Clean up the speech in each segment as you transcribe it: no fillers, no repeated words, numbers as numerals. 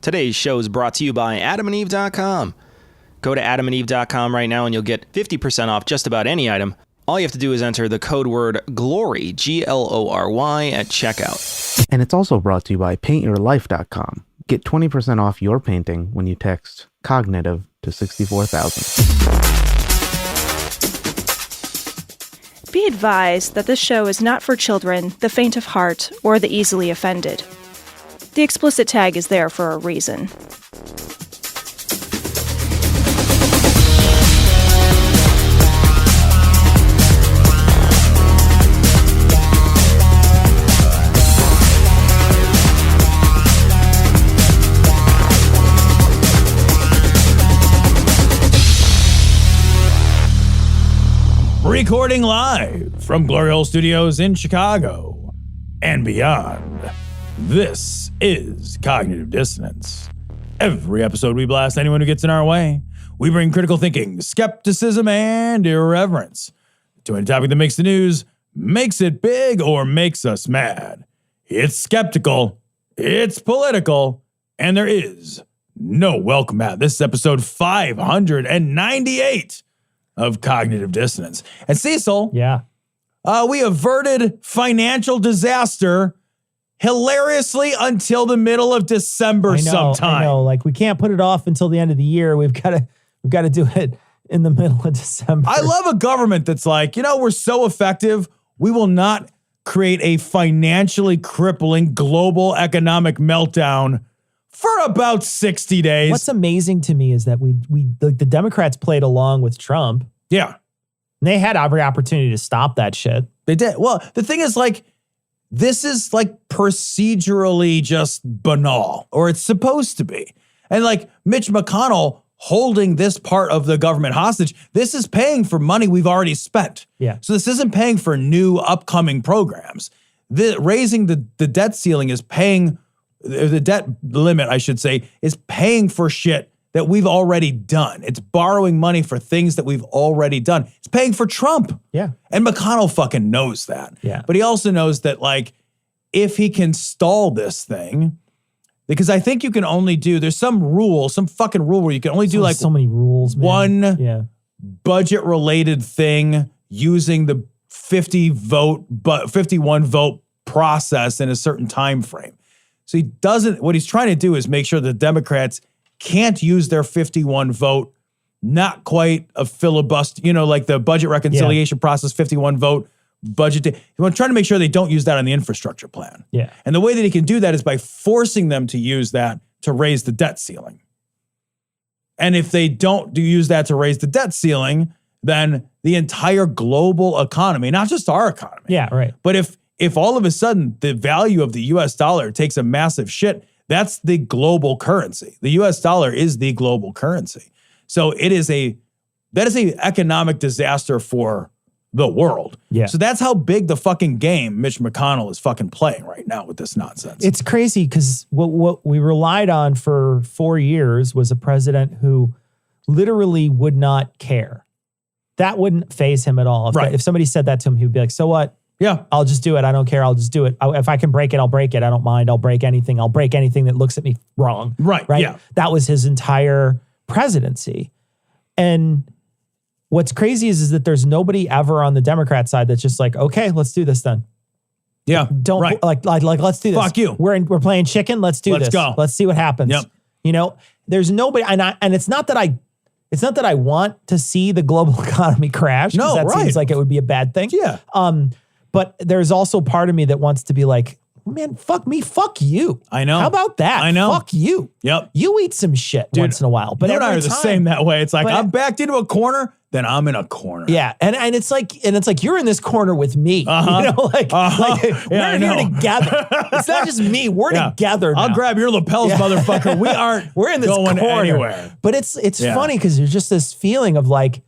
Today's show is brought to you by adamandeve.com. Go to adamandeve.com right now and you'll get 50% off just about any item. All you have to do is enter the code word GLORY, Glory, at checkout. And it's also brought to you by paintyourlife.com. Get 20% off your painting when you text cognitive to 64,000. Be advised that this show is not for children, the faint of heart, or the easily offended. The explicit tag is there for a reason. Recording live from Glory Hole Studios in Chicago and beyond. This is Cognitive Dissonance. Every episode we blast anyone who gets in our way. We bring critical thinking, skepticism, and irreverence to any topic that makes the news, makes it big, or makes us mad. It's skeptical, it's political, and there is no welcome mat. This is episode 598 of Cognitive Dissonance. And Cecil, we averted financial disaster hilariously until the middle of December sometime. I know, like we can't put it off until the end of the year. We've got to do it in the middle of December. I love a government that's like, we're so effective, we will not create a financially crippling global economic meltdown for about 60 days. What's amazing to me is that the Democrats played along with Trump. Yeah. And they had every opportunity to stop that shit. They did. Well, the thing is, like, this is like procedurally just banal, or it's supposed to be. And like Mitch McConnell holding this part of the government hostage, this is paying for money we've already spent. Yeah. So this isn't paying for new upcoming programs. Raising the debt ceiling is paying, the debt limit, I should say, is paying for shit that we've already done. It's borrowing money for things that we've already done. It's paying for Trump. Yeah. And McConnell fucking knows that. Yeah. But he also knows that, like, if he can stall this thing, because I think you can only do, there's some fucking rule where you can only do like so many rules, man. One budget related thing using the 51 vote process in a certain time frame. So what he's trying to do is make sure the Democrats can't use their 51 vote, not quite a filibuster, like the budget reconciliation process, 51 vote budget. He's trying to make sure they don't use that on the infrastructure plan. Yeah. And the way that he can do that is by forcing them to use that to raise the debt ceiling. And if they don't use that to raise the debt ceiling, then the entire global economy, not just our economy. Yeah, right. But if all of a sudden the value of the US dollar takes a massive shit, that's the global currency. The US dollar is the global currency. So that is a economic disaster for the world. Yeah. So that's how big the fucking game Mitch McConnell is fucking playing right now with this nonsense. It's crazy because what we relied on for 4 years was a president who literally would not care. That wouldn't faze him at all. If somebody said that to him, he would be like, so what? Yeah. I'll just do it. I don't care. I'll just do it. If I can break it, I'll break it. I don't mind. I'll break anything. I'll break anything that looks at me wrong. Right. Yeah. That was his entire presidency. And what's crazy is that there's nobody ever on the Democrat side that's just like, okay, let's do this then. Yeah. Don't like let's do this. Fuck you. We're playing chicken. Let's do this. Let's go. Let's see what happens. Yep. There's nobody, and it's not that I want to see the global economy crash. No, that right. seems like it would be a bad thing. Yeah. But there's also part of me that wants to be like, man, fuck me, fuck you. I know. How about that? I know. Fuck you. Yep. You eat some shit once in a while. But you and I every are the time- same that way. It's like, but- I'm backed into a corner, then I'm in a corner. Yeah, and it's like you're in this corner with me. Uh-huh. Like Yeah, we're here together. It's not just me. We're together now. I'll grab your lapels, motherfucker. We aren't We're in this going corner. anywhere. But it's funny because there's just this feeling of like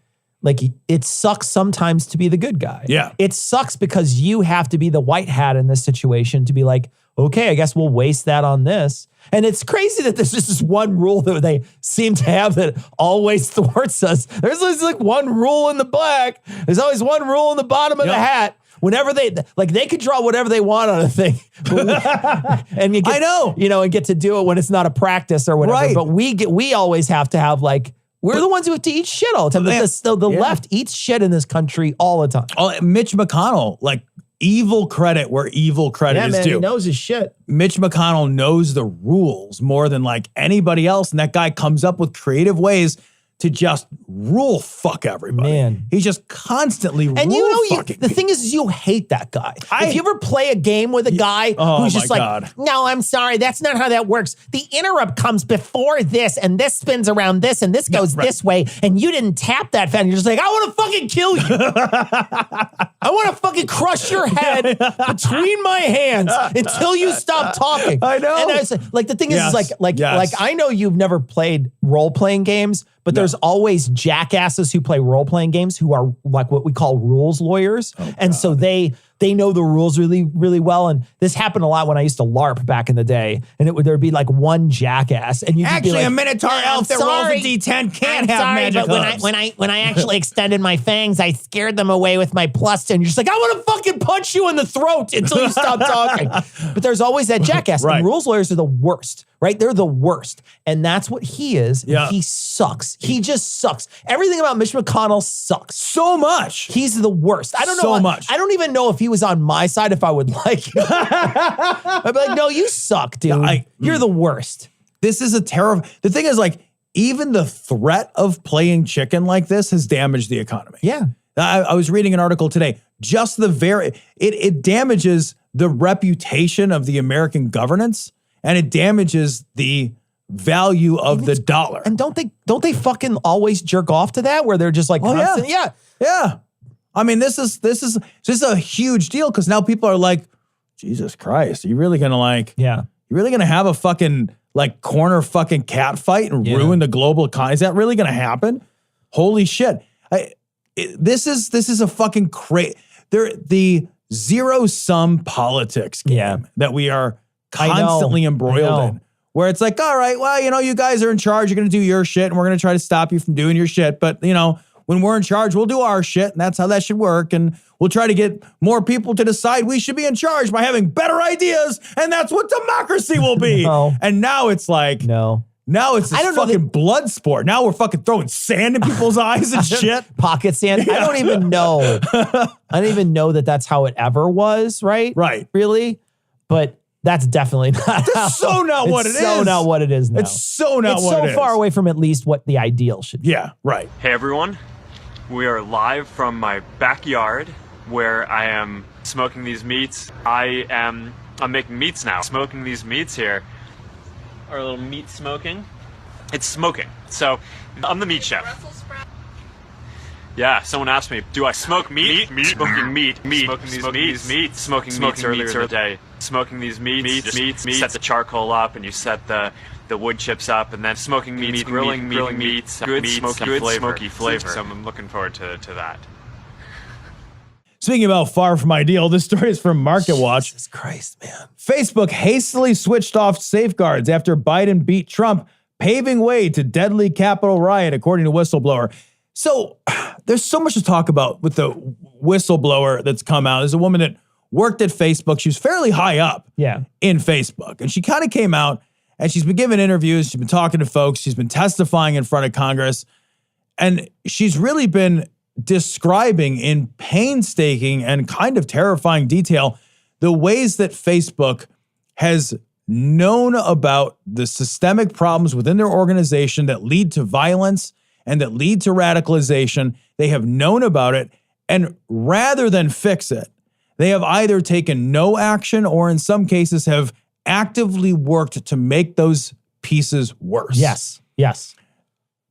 it sucks sometimes to be the good guy. Yeah. It sucks because you have to be the white hat in this situation to be like, okay, I guess we'll waste that on this. And it's crazy that there's just this one rule that they seem to have that always thwarts us. There's like one rule in the black. There's always one rule in the bottom of the hat. Whenever they could draw whatever they want on a thing. And you get, I know. And get to do it when it's not a practice or whatever. Right. But we always have to have we're the ones who have to eat shit all the time. The left eats shit in this country all the time. Oh, Mitch McConnell, evil credit where evil credit is due. He knows his shit. Mitch McConnell knows the rules more than anybody else. And that guy comes up with creative ways to just rule fuck everybody. Man. He's just constantly and fucking the thing is, you hate that guy. If you ever play a game with a guy who's just no, I'm sorry, that's not how that works. The interrupt comes before this, and this spins around this, and this goes this way, and you didn't tap that fan. You're just like, I want to fucking kill you. I want to fucking crush your head between my hands until you stop talking. I know. And I was the thing is I know you've never played role-playing games, but there's always jackasses who play role-playing games who are what we call rules lawyers. And so they know the rules really, really well. And this happened a lot when I used to LARP back in the day. And there'd be one jackass. And you'd be a Minotaur elf that rolls a D10 can't have magic hooves. But when I actually extended my fangs, I scared them away with my plus. And you're just I want to fucking punch you in the throat until you stop talking. But there's always that jackass. Right. And rules lawyers are the worst. Right? They're the worst. And that's what he is. Yeah. He sucks. He just sucks. Everything about Mitch McConnell sucks. So much. He's the worst. I don't know. So much. I don't even know if he was on my side if I would like him. I'd be like, no, you suck, dude. You're the worst. This is a terrible... The thing is, even the threat of playing chicken like this has damaged the economy. Yeah. I was reading an article today. Just it damages the reputation of the American governance, and it damages the value of the dollar. And don't they fucking always jerk off to that where they're just constant? Yeah. Yeah. I mean, this is a huge deal because now people are like, Jesus Christ, are you really gonna you really gonna have a fucking corner fucking cat fight and ruin the global economy? Is that really gonna happen? Holy shit. This is a fucking the zero-sum politics game that we are constantly embroiled in, where it's all right, well, you guys are in charge. You're going to do your shit, and we're going to try to stop you from doing your shit. But, when we're in charge, we'll do our shit, and that's how that should work. And we'll try to get more people to decide we should be in charge by having better ideas, and that's what democracy will be. And now it's no. Now it's this fucking blood sport. Now we're fucking throwing sand in people's eyes and shit. Pocket sand. Yeah. I don't even know. I don't even know that that's how it ever was, right? Right. Really? But that's definitely not. That's so not what it is. It's so not what it is now. It's so not what it is. It's so far away from at least what the ideal should be. Yeah, right. Hey everyone. We are live from my backyard where I am smoking these meats. I'm making meats now. Smoking these meats here. Our little meat smoking. It's smoking. So I'm the meat chef. Yeah, someone asked me, do I smoke meat? Smoking meat. Smoking these meats. Smoking meats earlier in the day. Smoking these meats. Set the charcoal up and you set the wood chips up, and then smoking meats, grilling meats. Good smoky flavor. So I'm looking forward to that. Speaking about far from ideal, this story is from MarketWatch. Jesus Christ, man. Facebook hastily switched off safeguards after Biden beat Trump, paving way to deadly Capitol riot, according to whistleblower. So there's so much to talk about with the whistleblower that's come out. There's a woman that worked at Facebook. She was fairly high up in Facebook. And she kind of came out and she's been giving interviews. She's been talking to folks. She's been testifying in front of Congress. And she's really been describing in painstaking and kind of terrifying detail the ways that Facebook has known about the systemic problems within their organization that lead to violence and that lead to radicalization. They have known about it, and rather than fix it, they have either taken no action or in some cases have actively worked to make those pieces worse. Yes.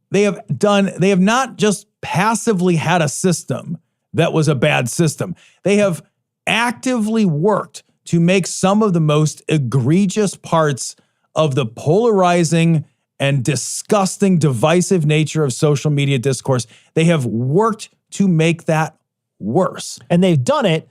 They have not just passively had a system that was a bad system. They have actively worked to make some of the most egregious parts of the polarizing and disgusting, divisive nature of social media discourse. They have worked to make that worse. And they've done it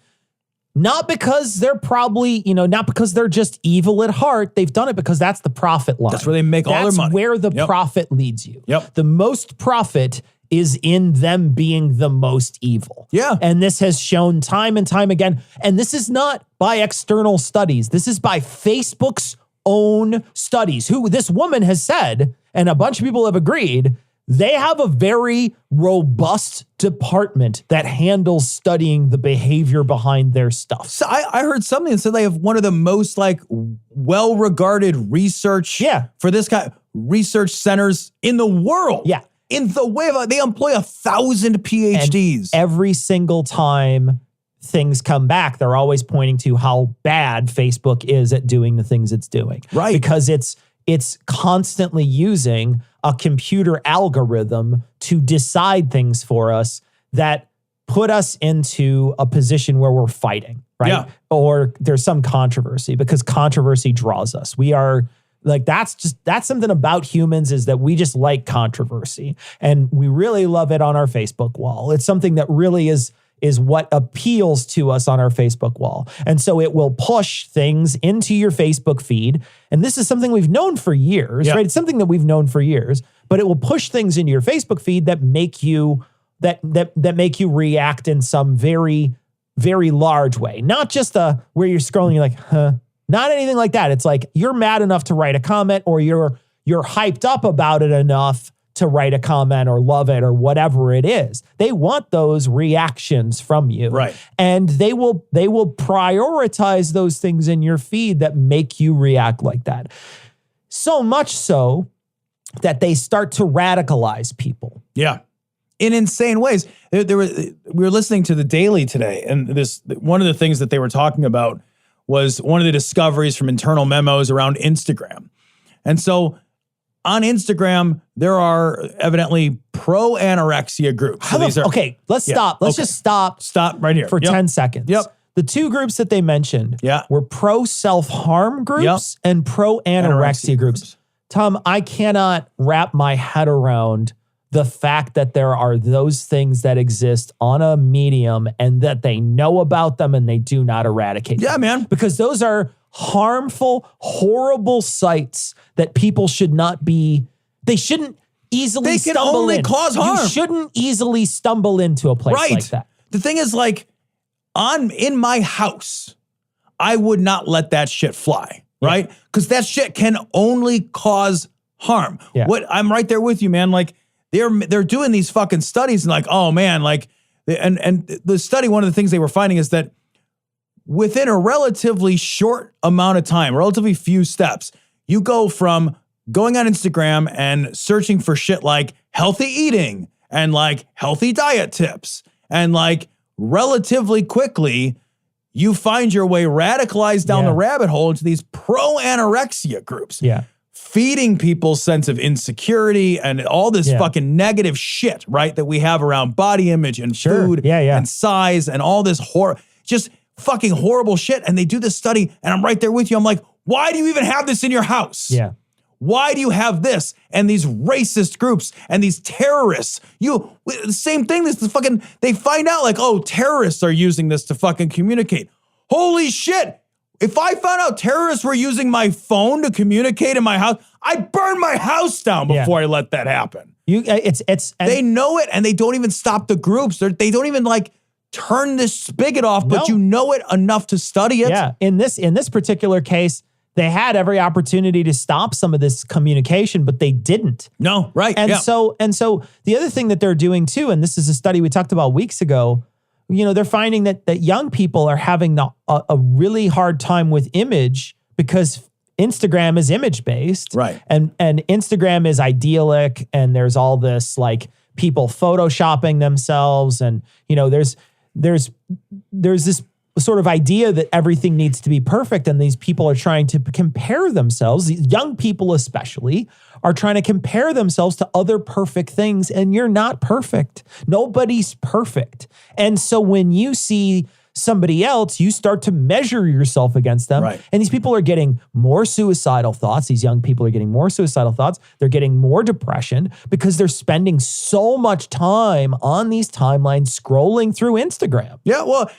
not because they're probably, not because they're just evil at heart. They've done it because that's the profit line. That's where they make all their money. That's where the profit leads you. Yep. The most profit is in them being the most evil. Yeah. And this has shown time and time again. And this is not by external studies. This is by Facebook's own studies, who this woman has said, and a bunch of people have agreed, they have a very robust department that handles studying the behavior behind their stuff. So I heard something that said they have one of the most like well-regarded research for this kind research centers in the world. Yeah. In the way of, they employ 1,000 PhDs. And every single time things come back, they're always pointing to how bad Facebook is at doing the things it's doing. Right. Because it's constantly using a computer algorithm to decide things for us that put us into a position where we're fighting, right? Yeah. Or there's some controversy, because controversy draws us. We are like, that's something about humans, is that we just like controversy, and we really love it on our Facebook wall. It's something that really is what appeals to us on our Facebook wall. And so it will push things into your Facebook feed. And this is something we've known for years, right? It's something that we've known for years, but it will push things into your Facebook feed that make you that make you react in some very, very large way. Not just where you're scrolling, you're like, huh? Not anything like that. It's like you're mad enough to write a comment, or you're hyped up about it enough to write a comment or love it or whatever it is. They want those reactions from you. Right. And they will prioritize those things in your feed that make you react like that. So much so that they start to radicalize people. Yeah. In insane ways. We were listening to The Daily today, and one of the things that they were talking about was one of the discoveries from internal memos around Instagram. And so on Instagram, there are evidently pro-anorexia groups. So okay, let's stop. Let's just stop. Stop right here. For 10 seconds. Yep. The two groups that they mentioned were pro-self-harm groups and pro-anorexia groups. Tom, I cannot wrap my head around the fact that there are those things that exist on a medium and that they know about them and they do not eradicate them. Yeah, man. Because those are harmful, horrible sites that people should not be, they shouldn't easily stumble in. They can only cause harm. You shouldn't easily stumble into a place like that. The thing is, like, in my house, I would not let that shit fly, right? Because that shit can only cause harm. Yeah. I'm right there with you, man. Like, they're doing these fucking studies and like, oh man, like, and the study, one of the things they were finding is that within a relatively short amount of time, relatively few steps, you go from going on Instagram and searching for shit like healthy eating and like healthy diet tips, and like relatively quickly you find your way radicalized down the rabbit hole into these pro-anorexia groups. Yeah. Feeding people's sense of insecurity and all this fucking negative shit, right, that we have around body image and food and size and all this just fucking horrible shit. And they do this study, and I'm right there with you. I'm like, why do you even have this in your house? Yeah. Why do you have this and these racist groups and these terrorists? The same thing, they find out like, oh, terrorists are using this to fucking communicate. Holy shit. If I found out terrorists were using my phone to communicate in my house, I'd burn my house down before I let that happen. They know it, and they don't even stop the groups. They don't even like turn this spigot off, but you know it enough to study it. Yeah. In this particular case, they had every opportunity to stop some of this communication, but they didn't. No, right. And so the other thing that they're doing too, and this is a study we talked about weeks ago, they're finding that young people are having a really hard time with image because Instagram is image-based. Right. And Instagram is idyllic, and there's all this like people photoshopping themselves, and there's this sort of idea that everything needs to be perfect, and these people are trying to compare themselves, these young people especially, are trying to compare themselves to other perfect things, and you're not perfect. Nobody's perfect. And so when you see somebody else, you start to measure yourself against them. Right. And these people are getting more suicidal thoughts. These young people are getting more suicidal thoughts. They're getting more depression because they're spending so much time on these timelines scrolling through Instagram. Yeah, well,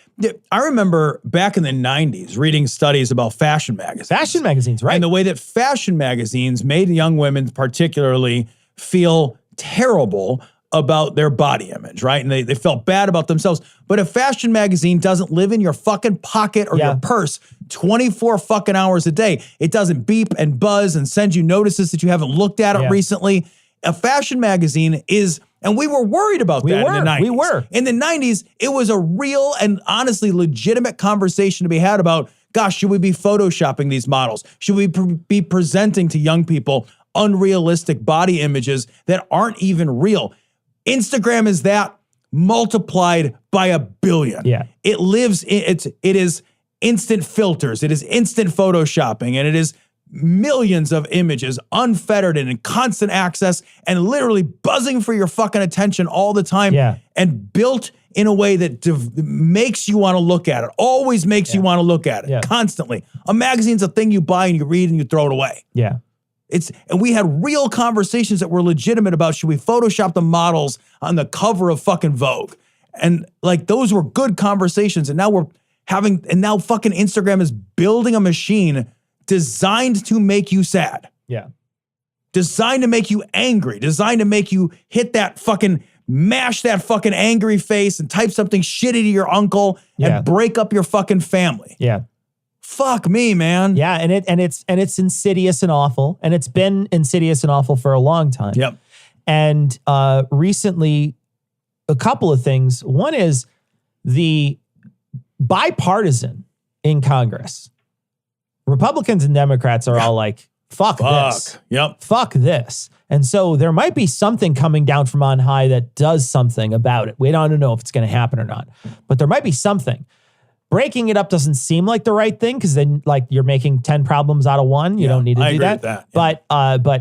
I remember back in the 90s reading studies about fashion magazines. Fashion magazines, right. And the way that fashion magazines made young women particularly feel terrible about their body image, right? And they felt bad about themselves. But a fashion magazine doesn't live in your fucking pocket or your purse 24 fucking hours a day. It doesn't beep and buzz and send you notices that you haven't looked at it recently. A fashion magazine is, and we were worried about that in the 90s. We were. In the 90s, it was a real and honestly legitimate conversation to be had about, gosh, should we be photoshopping these models? Should we be presenting to young people unrealistic body images that aren't even real? Instagram is that multiplied by 1 billion. Yeah. It lives, it is instant filters, it is instant photoshopping, and it is millions of images, unfettered and in constant access, and literally buzzing for your fucking attention all the time, and built in a way that makes you want to look at it, always makes you want to look at it, constantly. A magazine's a thing you buy and you read and you throw it away. Yeah. And we had real conversations that were legitimate about, should we Photoshop the models on the cover of fucking Vogue? And like, those were good conversations. And now now fucking Instagram is building a machine designed to make you sad. Yeah. Designed to make you angry. Designed to make you hit that fucking, mash that fucking angry face and type something shitty to your uncle and break up your fucking family. Yeah. Fuck me, man. Yeah, and it's insidious and awful, and it's been insidious and awful for a long time. Yep. And recently, a couple of things. One is the bipartisan in Congress. Republicans and Democrats are all like, fuck this. Yep. Fuck this. And so there might be something coming down from on high that does something about it. We don't know if it's going to happen or not, but there might be something. Breaking it up doesn't seem like the right thing, because then, like, you're making 10 problems out of one. You don't need to do that. But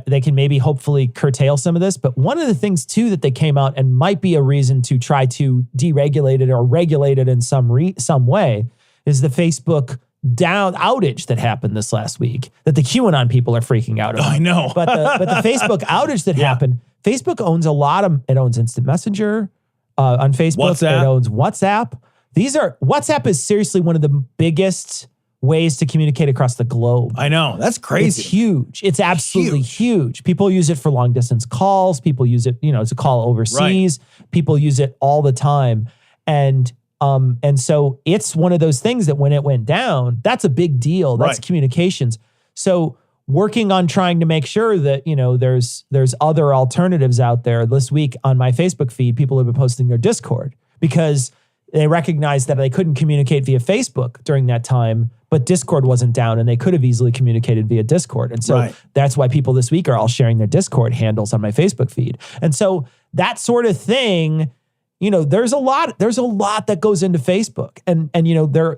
they can maybe hopefully curtail some of this. But one of the things too that they came out and might be a reason to try to deregulate it or regulate it in some way is the Facebook outage that happened this last week that the QAnon people are freaking out about. I know. but the Facebook outage that happened, Facebook owns it owns Instant Messenger on Facebook. WhatsApp. It owns WhatsApp. WhatsApp is seriously one of the biggest ways to communicate across the globe. I know. That's crazy. It's huge. It's absolutely huge. People use it for long distance calls. People use it, to call overseas. Right. People use it all the time. And so it's one of those things that when it went down, that's a big deal. That's communications. So working on trying to make sure that, there's other alternatives out there. This week on my Facebook feed, people have been posting their Discord because they recognized that they couldn't communicate via Facebook during that time, but Discord wasn't down and they could have easily communicated via Discord. And so that's why people this week are all sharing their Discord handles on my Facebook feed. And so that sort of thing, there's a lot that goes into Facebook. And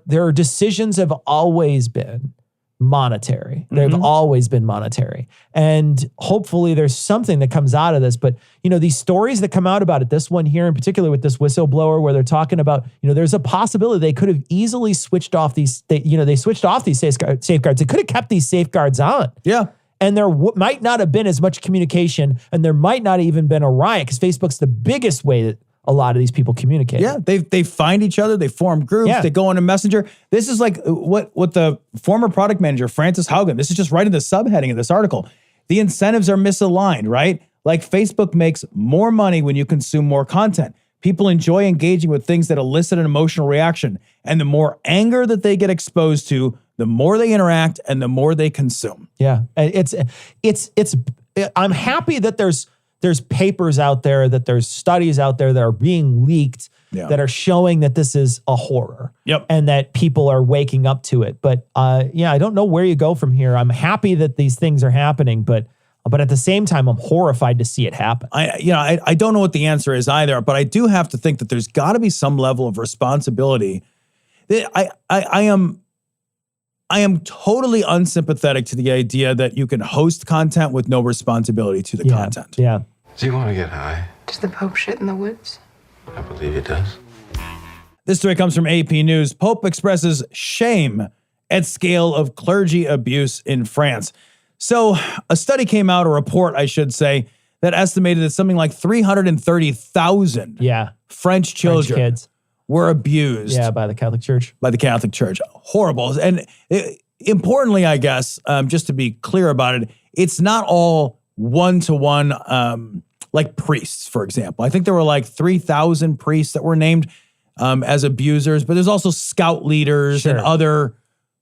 their decisions have always been monetary. They've always been monetary. And hopefully there's something that comes out of this. But, these stories that come out about it, this one here in particular with this whistleblower where they're talking about, there's a possibility they could have easily switched off these, they switched off these safeguards. They could have kept these safeguards on. Yeah. And there might not have been as much communication, and there might not even been a riot, because Facebook's the biggest way that a lot of these people communicate. Yeah, they find each other, they form groups, they go on a messenger. This is like what the former product manager, Francis Haugen, this is just right in the subheading of this article. The incentives are misaligned, right? Like, Facebook makes more money when you consume more content. People enjoy engaging with things that elicit an emotional reaction. And the more anger that they get exposed to, the more they interact and the more they consume. Yeah, I'm happy that there's papers out there, that there's studies out there that are being leaked that are showing that this is a horror. Yep. And that people are waking up to it. But I don't know where you go from here. I'm happy that these things are happening, but at the same time, I'm horrified to see it happen. I don't know what the answer is either, but I do have to think that there's got to be some level of responsibility. I am totally unsympathetic to the idea that you can host content with no responsibility to the content. Yeah. Do you want to get high? Does the Pope shit in the woods? I believe he does. This story comes from AP News. Pope expresses shame at scale of clergy abuse in France. So a study came out, a report, I should say, that estimated that something like 330,000 French children kids were abused. Yeah, by the Catholic Church. By the Catholic Church. Horrible. And importantly, I guess, just to be clear about it, it's not all one-to-one like priests, for example. I think there were like 3,000 priests that were named as abusers, but there's also scout leaders and other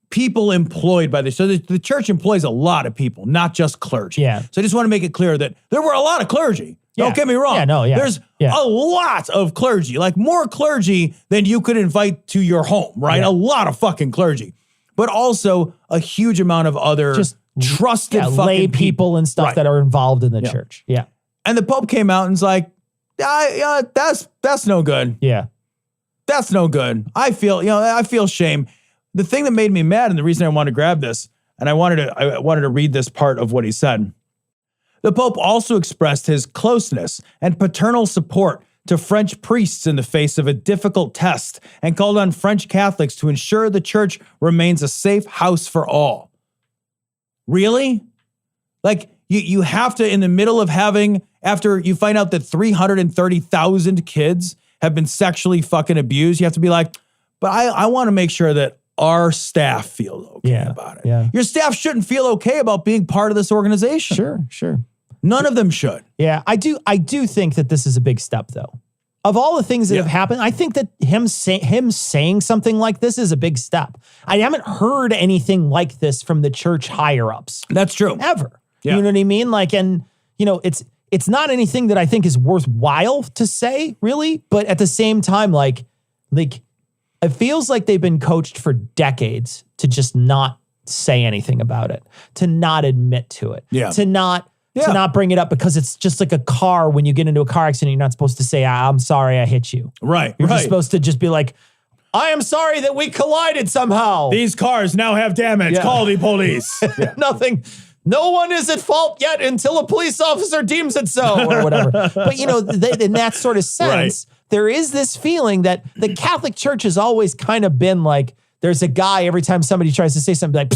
people employed by this. So the church employs a lot of people, not just clergy. Yeah. So I just want to make it clear that there were a lot of clergy. Don't get me wrong. There's a lot of clergy, like more clergy than you could invite to your home, right? A lot of fucking clergy, but also a huge amount of other just trusted fucking lay people and stuff that are involved in the church. Yeah. And the Pope came out and was like, that's no good. Yeah. That's no good. I feel shame. The thing that made me mad, and the reason I wanted to grab this, and I wanted to read this part of what he said. The Pope also expressed his closeness and paternal support to French priests in the face of a difficult test and called on French Catholics to ensure the church remains a safe house for all. Really? Like, you have to, in the middle of after you find out that 330,000 kids have been sexually fucking abused, you have to be like, but I want to make sure that our staff feels okay about it. Yeah. Your staff shouldn't feel okay about being part of this organization. Sure. None of them should. Yeah, I do think that this is a big step, though. Of all the things that have happened, I think that him saying something like this is a big step. I haven't heard anything like this from the church higher-ups. That's true. Ever. Yeah. You know what I mean? Like, and, it's not anything that I think is worthwhile to say, really. But at the same time, like, it feels like they've been coached for decades to just not say anything about it, to not admit to it, to not bring it up because it's just like a car. When you get into a car accident, you're not supposed to say, I'm sorry I hit you. Right. You're just supposed to just be like, I am sorry that we collided somehow. These cars now have damage. Yeah. Call the police. Nothing. No one is at fault yet until a police officer deems it so, or whatever. But, in that sort of sense, there is this feeling that the Catholic Church has always kind of been like, there's a guy every time somebody tries to say something like,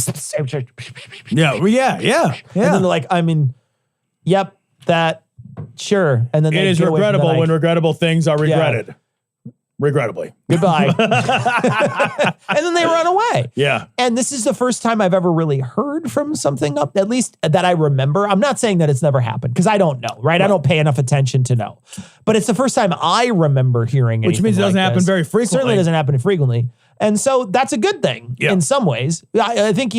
yeah. And then they're like, yep, that, sure. And then it is regrettable when regrettable things are regretted. Yeah. Regrettably. Goodbye. And then they run away. Yeah. And this is the first time I've ever really heard from something up, at least that I remember. I'm not saying that it's never happened because I don't know, right? I don't pay enough attention to know. But it's the first time I remember hearing Which means it doesn't happen very frequently. Certainly doesn't happen frequently. And so that's a good thing in some ways. I think,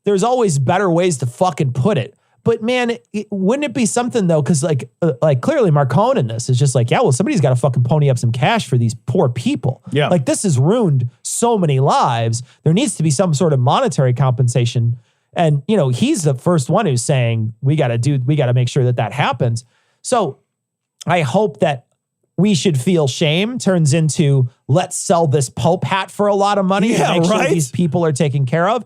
there's always better ways to fucking put it. But man, wouldn't it be something though? Because like clearly Marcone in this is just like, somebody's got to fucking pony up some cash for these poor people. Yeah, like this has ruined so many lives. There needs to be some sort of monetary compensation. And he's the first one who's saying we got to make sure that happens. So I hope that we should feel shame turns into let's sell this Pope hat for a lot of money and make sure these people are taken care of.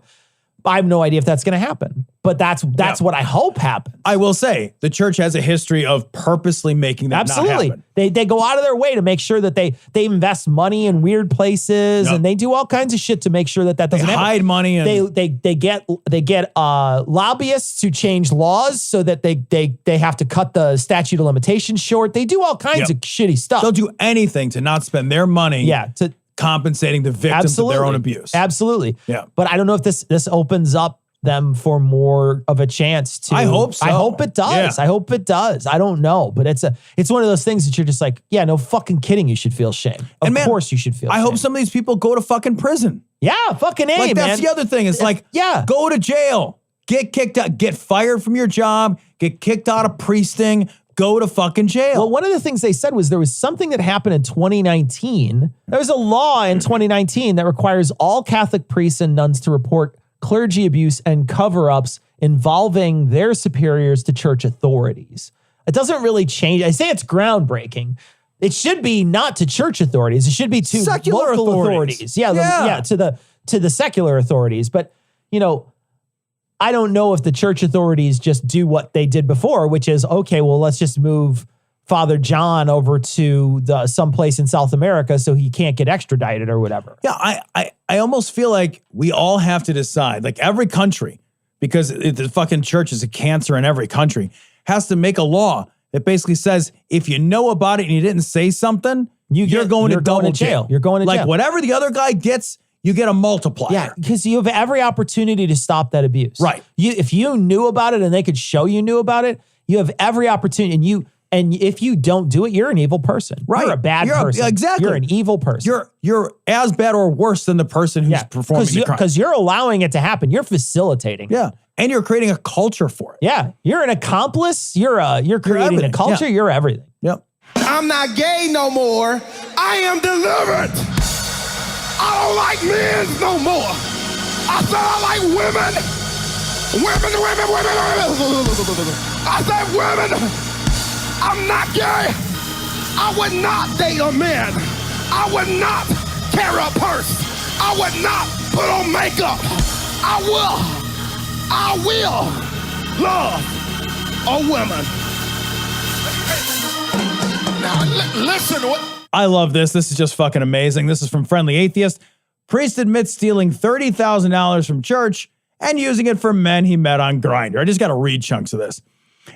I have no idea if that's going to happen, but that's what I hope happens. I will say the church has a history of purposely making that not happen. They go out of their way to make sure that they invest money in weird places and they do all kinds of shit to make sure that doesn't happen. Hide money and they get lobbyists to change laws so that they have to cut the statute of limitations short. They do all kinds of shitty stuff. They'll do anything to not spend their money. To compensating the victims of their own abuse. Absolutely. Yeah. But I don't know if this opens up them for more of a chance to. I hope so. I hope it does. Yeah. I hope it does. I don't know. But it's one of those things that you're just like, no fucking kidding. You should feel shame. Of course you should feel shame. I hope some of these people go to fucking prison. Yeah, fucking A, like, man. that's the other thing. It's like, go to jail. Get kicked out. Get fired from your job. Get kicked out of priesting. Go to fucking jail. Well, one of the things they said was there was something that happened in 2019. There was a law in 2019 that requires all Catholic priests and nuns to report clergy abuse and cover-ups involving their superiors to church authorities. It doesn't really change. I say it's groundbreaking. It should be not to church authorities. It should be to secular local authorities. Yeah, to the secular authorities. But, I don't know if the church authorities just do what they did before, which is, okay, well, let's just move Father John over to someplace in South America so he can't get extradited or whatever. Yeah, I almost feel like we all have to decide, like every country, because the fucking church is a cancer in every country, has to make a law that basically says if you know about it and you didn't say something, you're going to double jail. You're going to jail. Like whatever the other guy gets, you get a multiplier. Yeah, because you have every opportunity to stop that abuse. Right. If you knew about it and they could show you knew about it, you have every opportunity. And And if you don't do it, you're an evil person. Right. You're a bad person. Exactly. You're an evil person. You're as bad or worse than the person who's performing the crime. Because you're allowing it to happen. You're facilitating. Yeah. And you're creating a culture for it. Yeah. You're an accomplice. You're creating a culture. Yeah. You're everything. Yep. I'm not gay no more. I am delivered. I don't like men no more. I said I like women. Women. I said women. I'm not gay. I would not date a man. I would not carry a purse. I would not put on makeup. I will love a woman. Now, listen to what. I love this. This is just fucking amazing. This is from Friendly Atheist. Priest admits stealing $30,000 from church and using it for men he met on Grindr. I just got to read chunks of this.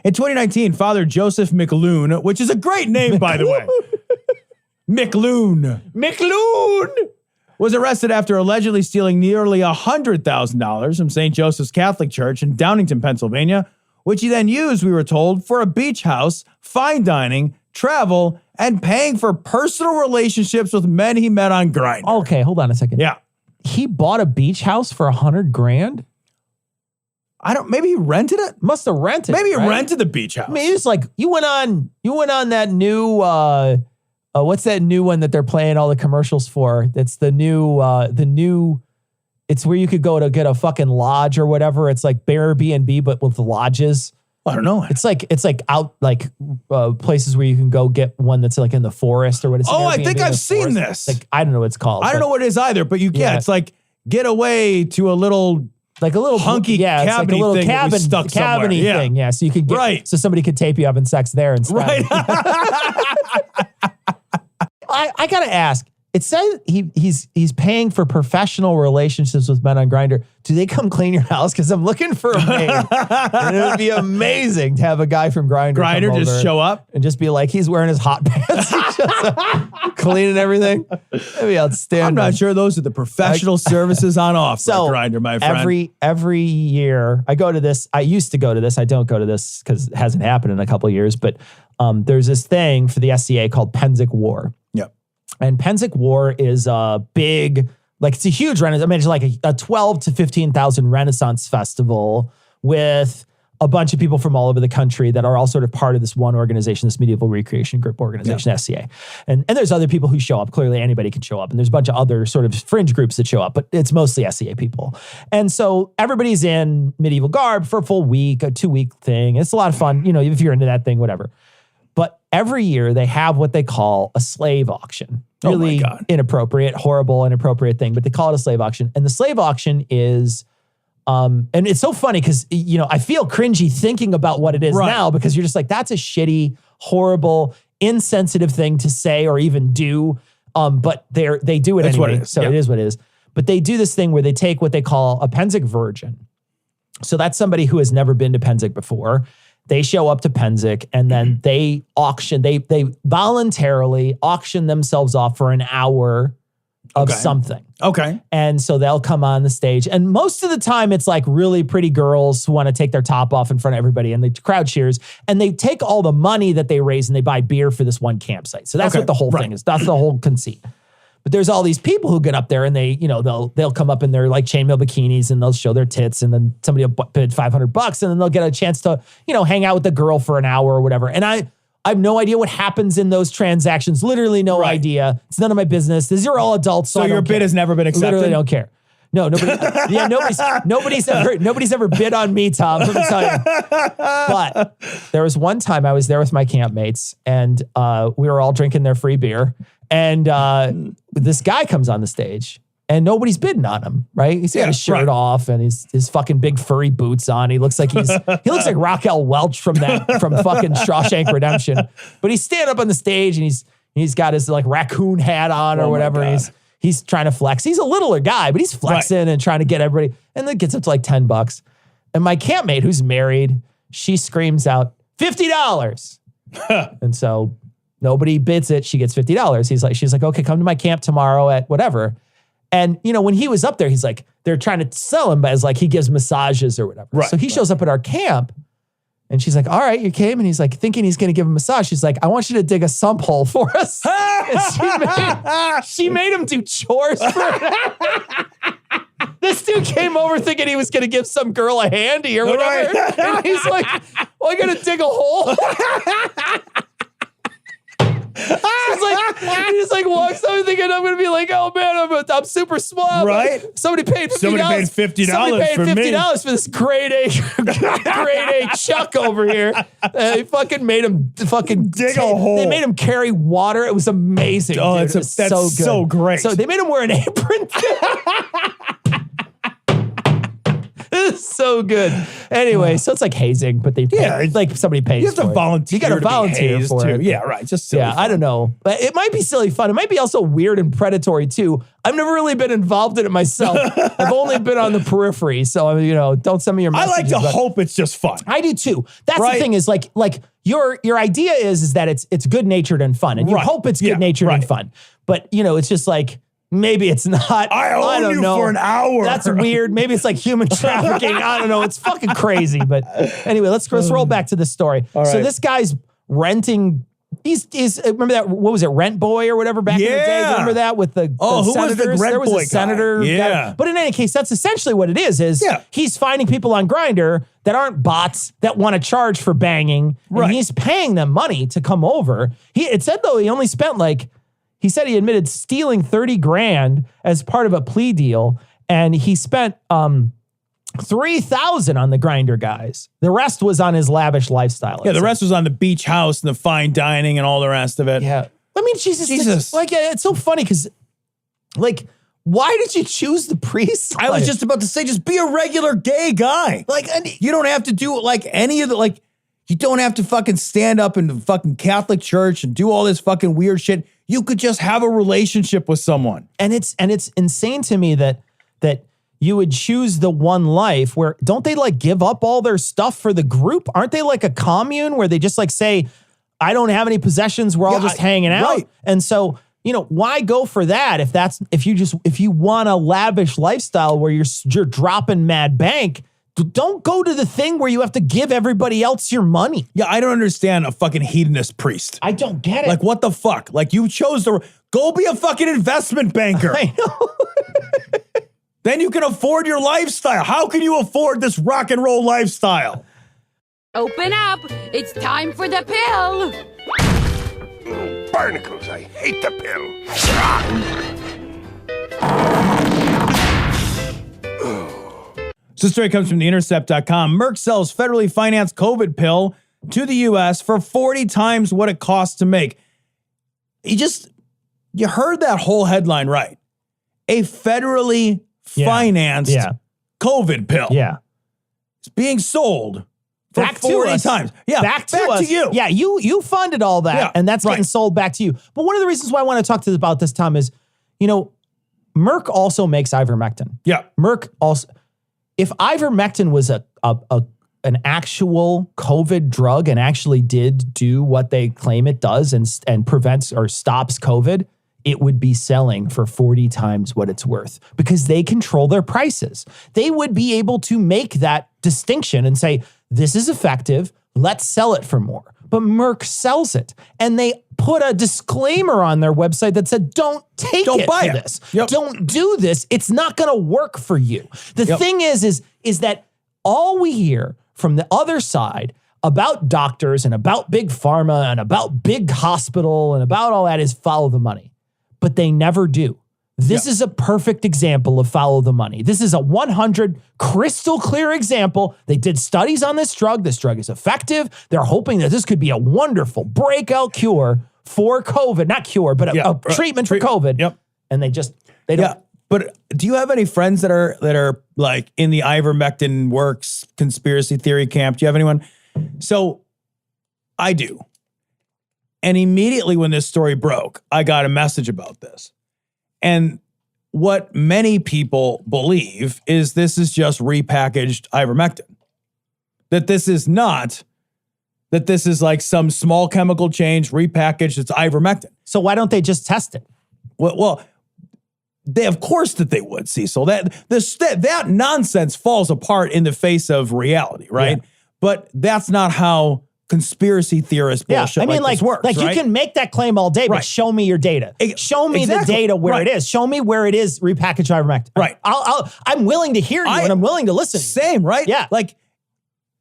In 2019, Father Joseph McLoone, which is a great name, by the way. McLoone was arrested after allegedly stealing nearly $100,000 from St. Joseph's Catholic Church in Downingtown, Pennsylvania, which he then used, we were told, for a beach house, fine dining, travel, and paying for personal relationships with men he met on Grindr. Okay, hold on a second. Yeah. He bought a beach house for $100,000? Maybe he rented it? Must have rented. Maybe he rented the beach house. I mean, it's like you went on that new what's that new one that they're playing all the commercials for? That's the new it's where you could go to get a fucking lodge or whatever. It's like Airbnb but with lodges. I don't know. It's like out like places where you can go get one that's like in the forest or what is it? Oh, I think I've seen this. Like I don't know what it's called. I don't know what it is either, but you can. It's like get away to a little hunky cabin like thing that we stuck somewhere. Yeah. Thing. Yeah, so you could get so somebody could tape you up in sex there instead. Right. I gotta ask. It says he's paying for professional relationships with men on Grindr. Do they come clean your house? Because I'm looking for a maid. And it would be amazing to have a guy from Grindr just show up and just be like, he's wearing his hot pants, cleaning everything. That'd be outstanding. I'm not sure those are the professional services on offer at Grindr, my friend. Every year I go to this. I used to go to this. I don't go to this because it hasn't happened in a couple of years. But there's this thing for the SCA called Penzic War. Yep. And Penzic War is a big, like it's a huge Renaissance. I mean, it's like a 12 to 15,000 Renaissance festival with a bunch of people from all over the country that are all sort of part of this one organization, this medieval recreation group organization, SCA. And there's other people who show up. Clearly anybody can show up. And there's a bunch of other sort of fringe groups that show up, but it's mostly SCA people. And so everybody's in medieval garb for a full week, a 2-week thing. It's a lot of fun, you know, if you're into that thing, whatever. But every year they have what they call a slave auction. Really inappropriate, horrible, inappropriate thing, but they call it a slave auction. And the slave auction is, and it's so funny because, you know, I feel cringy thinking about what it is now because you're just like, that's a shitty, horrible, insensitive thing to say or even do. But they do it anyway. What it is. So it is what it is. But they do this thing where they take what they call a Penzic virgin. So that's somebody who has never been to Penzic before. They show up to Penzic and then they auction, they voluntarily auction themselves off for an hour of something. Okay. And so they'll come on the stage. And most of the time it's like really pretty girls who want to take their top off in front of everybody and the crowd cheers. And they take all the money that they raise and they buy beer for this one campsite. So that's what the whole thing is. That's the whole conceit. But there's all these people who get up there and they, you know, they'll come up in their like chainmail bikinis and they'll show their tits and then somebody will bid $500 and then they'll get a chance to, you know, hang out with the girl for an hour or whatever. And I have no idea what happens in those transactions. Literally no idea. It's none of my business. These are all adults. So your bid has never been accepted? Literally don't care. No, nobody's ever bid on me, Tom, let me tell you. But there was one time I was there with my campmates and we were all drinking their free beer. And this guy comes on the stage and nobody's bidding on him, right? He's got his shirt off and his fucking big furry boots on. He looks like like Raquel Welch from fucking Shawshank Redemption. But he's standing up on the stage and he's got his like raccoon hat on or whatever. And he's trying to flex. He's a littler guy, but he's flexing and trying to get everybody. And then gets up to like $10. And my campmate who's married, she screams out, $50. And so nobody bids it. She gets $50. She's like, okay, come to my camp tomorrow at whatever. And, you know, when he was up there, he's like, they're trying to sell him as like he gives massages or whatever. Right, so he shows up at our camp And she's like, all right, you came. And he's like, thinking he's going to give him a massage. She's like, I want you to dig a sump hole for us. And she made him do chores for her. This dude came over thinking he was going to give some girl a handy or whatever. Right. And he's like, well, I got to dig a hole. He just like walks up thinking I'm going to be like, oh man, I'm super small. Right. Somebody paid $50. Somebody paid $50 for this grade A Chuck over here. They fucking made him dig a hole. They made him carry water. It was amazing. Oh, dude. that's so good. so great. So they made him wear an apron. This is so good. Anyway, so it's like hazing, but they pay, like somebody pays. You have to volunteer. You got to volunteer for it. Yeah, right. Just silly fun. I don't know, but it might be silly fun. It might be also weird and predatory too. I've never really been involved in it myself. I've only been on the periphery, so don't send me your messages. I like to hope it's just fun. I do too. That's the thing is like your idea is that it's good natured and fun, and you hope it's good natured and fun. But it's just like. Maybe it's not. I don't know. For an hour. That's weird. Maybe it's like human trafficking. I don't know. It's fucking crazy. But anyway, let's roll back to this story. So this guy's renting. He's remember that? What was it? Rent Boy or whatever back in the day. Remember that with the who senators? was the Rent there was Boy a senator. Guy. But in any case, that's essentially what it is. He's finding people on Grindr that aren't bots that want to charge for banging, and he's paying them money to come over. It said though he only spent He said he admitted stealing $30,000 as part of a plea deal, and he spent $3,000 on the Grindr guys. The rest was on his lavish lifestyle. Yeah, the rest was on the beach house and the fine dining and all the rest of it. Yeah, I mean, Jesus. It's so funny because, why did you choose the priest? I was just about to say, just be a regular gay guy. You don't have to do any of the You don't have to fucking stand up in the fucking Catholic church and do all this fucking weird shit. You could just have a relationship with someone. And it's insane to me that you would choose the one life where don't they give up all their stuff for the group? Aren't they like a commune where they just say, I don't have any possessions, we're all just hanging out. Right. And so, why go for that if you want a lavish lifestyle where you're dropping mad bank? Don't go to the thing where you have to give everybody else your money. Yeah, I don't understand a fucking hedonist priest. I don't get it. What the fuck? You chose to go be a fucking investment banker. I know. Then you can afford your lifestyle. How can you afford this rock and roll lifestyle? Open up. It's time for the pill. Oh, barnacles, I hate the pill. This story comes from TheIntercept.com. Merck sells federally financed COVID pill to the U.S. for 40 times what it costs to make. You heard that whole headline right. A federally financed COVID pill. Yeah. It's being sold for back 40 times. Yeah, back to you. Yeah, you funded all that, and that's getting sold back to you. But one of the reasons why I want to talk about this, Tom, is, Merck also makes ivermectin. Yeah. Merck also... If ivermectin was an actual COVID drug and actually did do what they claim it does and prevents or stops COVID, it would be selling for 40 times what it's worth because they control their prices. They would be able to make that distinction and say, this is effective, let's sell it for more. But Merck sells it, and they put a disclaimer on their website that said, don't buy this. Yep. Don't do this. It's not going to work for you. The thing is that all we hear from the other side about doctors and about big pharma and about big hospital and about all that is follow the money. But they never do. This is a perfect example of follow the money. This is a 100 crystal clear example. They did studies on this drug. This drug is effective. They're hoping that this could be a wonderful breakout cure for COVID. Not cure, but a treatment for COVID. Yep. And they don't. Yeah. But do you have any friends that are in the Ivermectin works conspiracy theory camp? Do you have anyone? So I do. And immediately when this story broke, I got a message about this. And what many people believe is this is just repackaged ivermectin. That this is like some small chemical change repackaged. It's ivermectin. So why don't they just test it? Well, they of course that they would, Cecil. That nonsense falls apart in the face of reality, right? Yeah. But that's not how conspiracy theorist bullshit this works, you can make that claim all day, but show me your data. Show me the data where it is. Show me where it is repackaged ivermectin. Right. I'm willing to hear you and I'm willing to listen. Same, right? Yeah. Like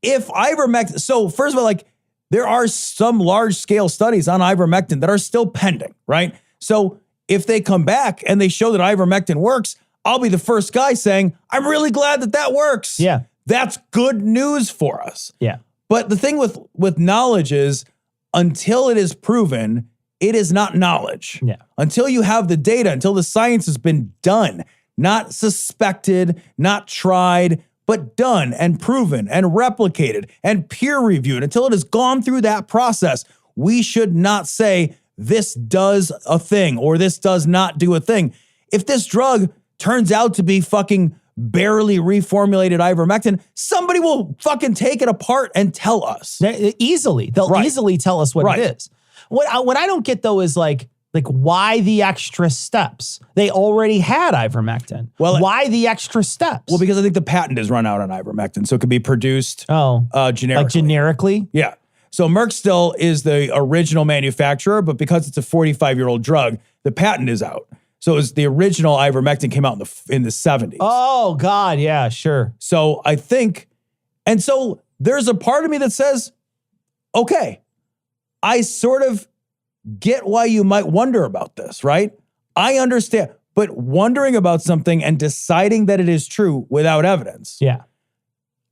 if ivermectin, so first of all, like there are some large scale studies on ivermectin that are still pending, right? So if they come back and they show that ivermectin works, I'll be the first guy saying, I'm really glad that works. Yeah. That's good news for us. Yeah. But the thing with knowledge is until it is proven, it is not knowledge. Yeah. Until you have the data, until the science has been done, not suspected, not tried, but done and proven and replicated and peer reviewed, until it has gone through that process, we should not say this does a thing or this does not do a thing. If this drug turns out to be fucking barely reformulated ivermectin, somebody will fucking take it apart and tell us. Easily. They'll easily tell us what it is. What I don't get though is like why the extra steps? They already had ivermectin. Well, why the extra steps? Well, because I think the patent is run out on ivermectin, so it can be produced generically. Like generically? Yeah. So Merck still is the original manufacturer, but because it's a 45-year-old drug, the patent is out. So it was the original ivermectin came out in the 70s. Oh, God. Yeah, sure. So I think, and so there's a part of me that says, okay, I sort of get why you might wonder about this, right? I understand, but wondering about something and deciding that it is true without evidence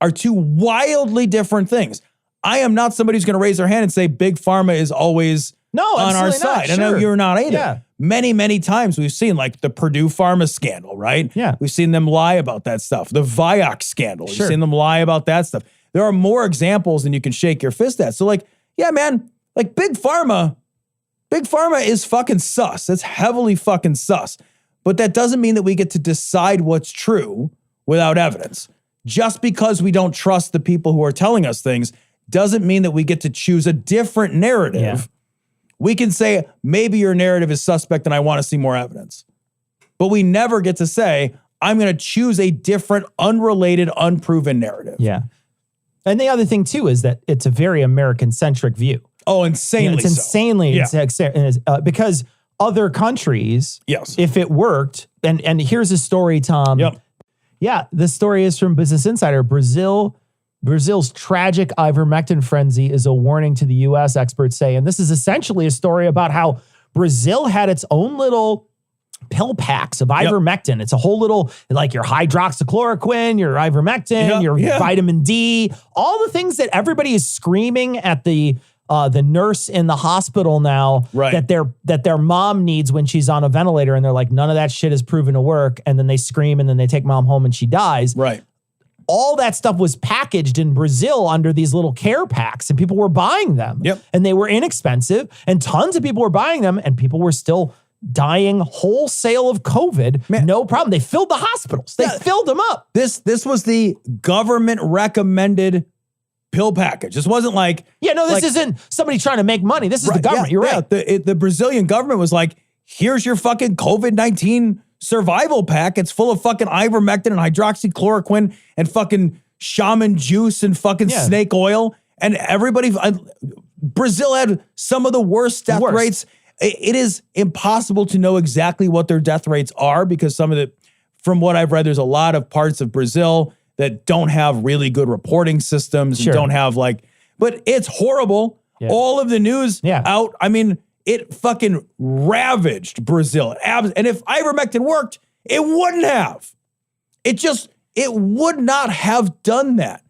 are two wildly different things. I am not somebody who's going to raise their hand and say big pharma is always on our side. I know you're not either. Yeah. Many, many times we've seen like the Purdue Pharma scandal, right? Yeah. We've seen them lie about that stuff. The Vioxx scandal, we've seen them lie about that stuff. There are more examples than you can shake your fist at. So like, yeah, man, like big pharma is fucking sus. It's heavily fucking sus. But that doesn't mean that we get to decide what's true without evidence. Just because we don't trust the people who are telling us things doesn't mean that we get to choose a different narrative. Yeah. We can say, maybe your narrative is suspect and I want to see more evidence. But we never get to say, I'm going to choose a different, unrelated, unproven narrative. Yeah. And the other thing, too, is that it's a very American-centric view. Oh, insanely it's insanely because other countries, if it worked, and here's a story, Tom. Yep. Yeah, this story is from Business Insider. Brazil's tragic ivermectin frenzy is a warning to the U.S., experts say. And this is essentially a story about how Brazil had its own little pill packs of ivermectin. Yep. It's a whole little, like your hydroxychloroquine, your ivermectin, your vitamin D, all the things that everybody is screaming at the nurse in the hospital now that their mom needs when she's on a ventilator. And they're like, none of that shit is proven to work. And then they scream and then they take mom home and she dies. Right. All that stuff was packaged in Brazil under these little care packs and people were buying them. Yep. And they were inexpensive and tons of people were buying them and people were still dying wholesale of COVID. Man. No problem. They filled the hospitals. They filled them up. This was the government recommended pill package. This wasn't like... Yeah, no, this isn't somebody trying to make money. This is the government. You're right. The Brazilian government was like, here's your fucking COVID-19 survival pack. It's full of fucking ivermectin and hydroxychloroquine and fucking shaman juice and fucking snake oil. And everybody... Brazil had some of the worst death rates. It is impossible to know exactly what their death rates are because from what I've read, there's a lot of parts of Brazil that don't have really good reporting systems and don't have but it's horrible. Yeah. All of the news out. I mean, it fucking ravaged Brazil. And if ivermectin worked, it wouldn't have. It would not have done that.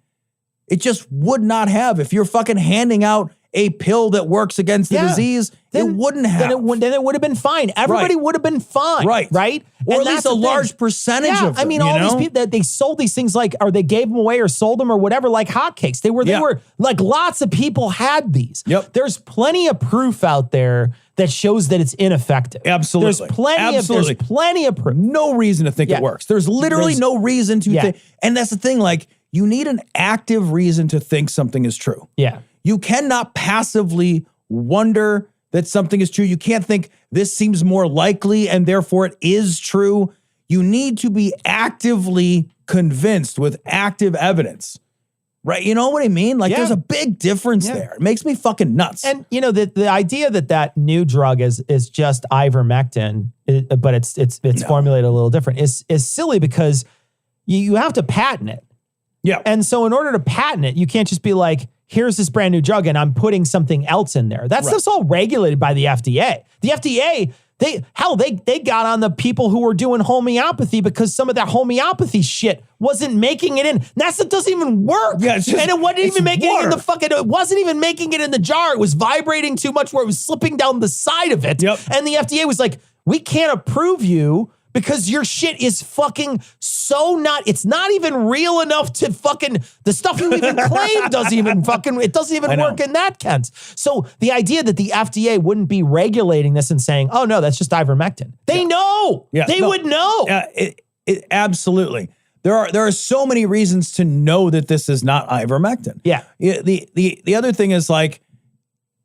It just would not have. If you're fucking handing out a pill that works against the disease, it wouldn't have. Then it would have been fine. Everybody would have been fine. Right. Or at least a large percentage of them. I mean, all these people that they sold these things or they gave them away or sold them or whatever like hotcakes. They were like lots of people had these. Yep. There's plenty of proof out there that shows that it's ineffective. Absolutely. There's plenty of proof. No reason to think it works. There's literally no reason to think. And that's the thing, you need an active reason to think something is true. Yeah. You cannot passively wonder that something is true. You can't think this seems more likely and therefore it is true. You need to be actively convinced with active evidence. Right. You know what I mean? Like there's a big difference there. It makes me fucking nuts. And you know, the idea that new drug is just ivermectin, but it's formulated a little different is silly because you have to patent it. Yeah. And so in order to patent it, you can't just be like, here's this brand new drug and I'm putting something else in there. That stuff's all regulated by the FDA. The FDA, they got on the people who were doing homeopathy because some of that homeopathy shit wasn't making it in. That stuff doesn't even work. Yeah, and it wasn't even making it in the fucking, it wasn't even making it in the jar. It was vibrating too much where it was slipping down the side of it. Yep. And the FDA was like, we can't approve you because your shit is fucking it's not even real enough to fucking, the stuff you even claim doesn't even work in that sense. So the idea that the FDA wouldn't be regulating this and saying, oh no, that's just ivermectin. They know. Yeah, they would know. Absolutely. There are so many reasons to know that this is not ivermectin. Yeah. The other thing is like,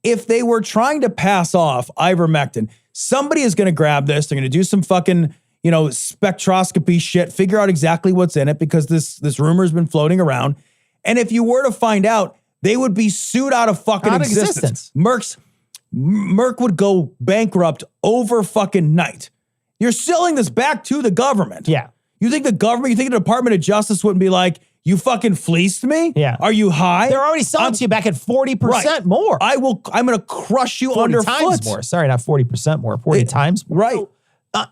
if they were trying to pass off ivermectin, somebody is going to grab this. They're going to do some fucking, spectroscopy shit, figure out exactly what's in it because this rumor's been floating around. And if you were to find out, they would be sued out of fucking existence. Merck would go bankrupt over fucking night. You're selling this back to the government. Yeah. You think the Department of Justice wouldn't be like, you fucking fleeced me? Yeah. Are you high? They're already selling to you back at 40% more. I'm going to crush you 40 underfoot. times more. Sorry, not 40% more. 40 times more. Right.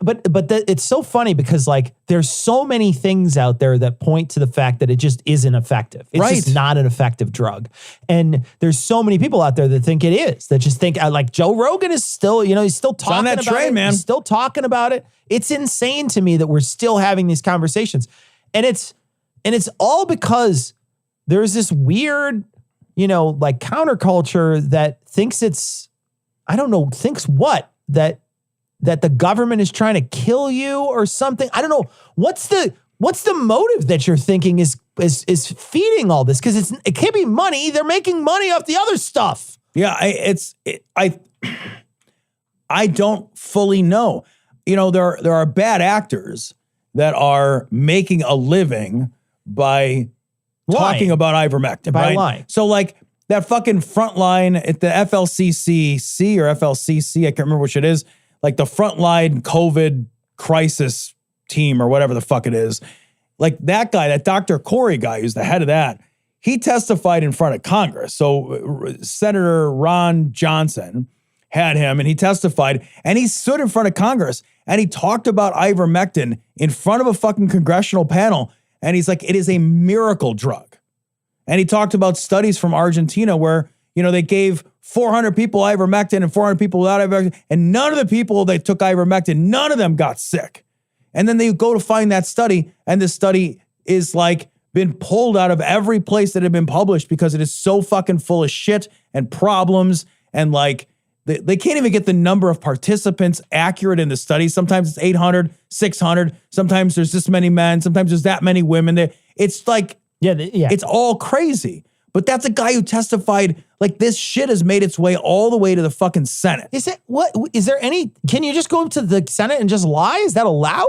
But it's so funny because like there's so many things out there that point to the fact that it just isn't effective. It's just not an effective drug. And there's so many people out there that think it is, that just think like Joe Rogan is still, he's still talking about it. Man. He's still talking about it. It's insane to me that we're still having these conversations. And it's all because there's this weird, like counterculture that thinks that the government is trying to kill you or something. I don't know. What's the motive that you're thinking is feeding all this? Because it can't be money. They're making money off the other stuff. Yeah, I don't fully know. There are bad actors that are making a living by talking about ivermectin. By right? lying. So like that fucking frontline at the FLCCC or FLCC, I can't remember which it is. Like the frontline COVID crisis team or whatever the fuck it is. Like that guy, that Dr. Corey guy who's the head of that, he testified in front of Congress. So Senator Ron Johnson had him and he testified and he stood in front of Congress and he talked about ivermectin in front of a fucking congressional panel. And he's like, it is a miracle drug. And he talked about studies from Argentina where, they gave 400 people ivermectin and 400 people without ivermectin, and none of the people that took ivermectin, none of them got sick. And then they go to find that study, and the study is like been pulled out of every place that had been published because it is so fucking full of shit and problems, and like they can't even get the number of participants accurate in the study. Sometimes it's 800, 600. Sometimes there's this many men. Sometimes there's that many women. It's like, it's all crazy. But that's a guy who testified like this shit has made its way all the way to the fucking Senate. Can you just go up to the Senate and just lie? Is that allowed?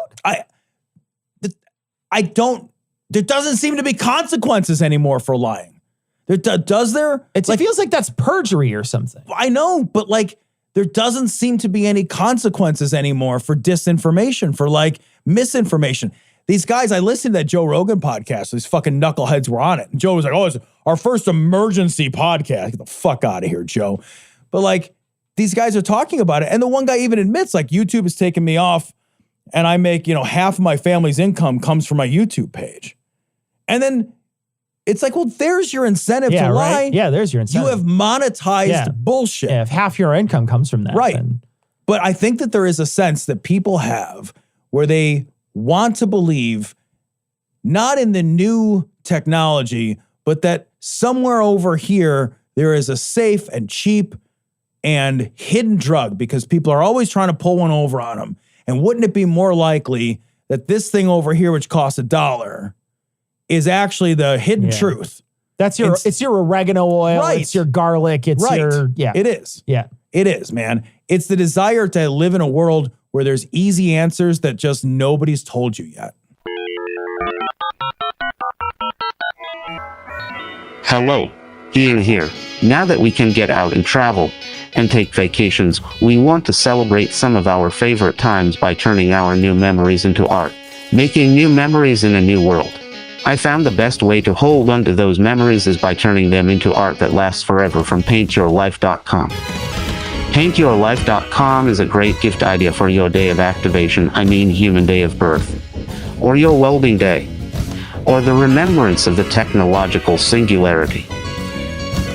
There doesn't seem to be consequences anymore for lying. Does there? It feels like that's perjury or something. I know, but like there doesn't seem to be any consequences anymore for disinformation, for like misinformation. These guys, I listened to that Joe Rogan podcast. These fucking knuckleheads were on it. And Joe was like, it's our first emergency podcast. Get the fuck out of here, Joe. But like, these guys are talking about it. And the one guy even admits, like, YouTube has taken me off and I make, half of my family's income comes from my YouTube page. And then it's like, well, there's your incentive to lie. Right? Yeah, there's your incentive. You have monetized bullshit. Yeah, if half your income comes from that. Right. Then. But I think that there is a sense that people have where they want to believe not in the new technology, but that somewhere over here, there is a safe and cheap and hidden drug because people are always trying to pull one over on them. And wouldn't it be more likely that this thing over here, which costs $1, is actually the hidden truth? It's your oregano oil. Right. It's your garlic. It's It is. Yeah. It is, man. It's the desire to live in a world where there's easy answers that just nobody's told you yet. Hello, Ian here. Now that we can get out and travel and take vacations, we want to celebrate some of our favorite times by turning our new memories into art, making new memories in a new world. I found the best way to hold on to those memories is by turning them into art that lasts forever from paintyourlife.com. Paintyourlife.com is a great gift idea for your day of activation, human day of birth, or your well-being day, or the remembrance of the technological singularity.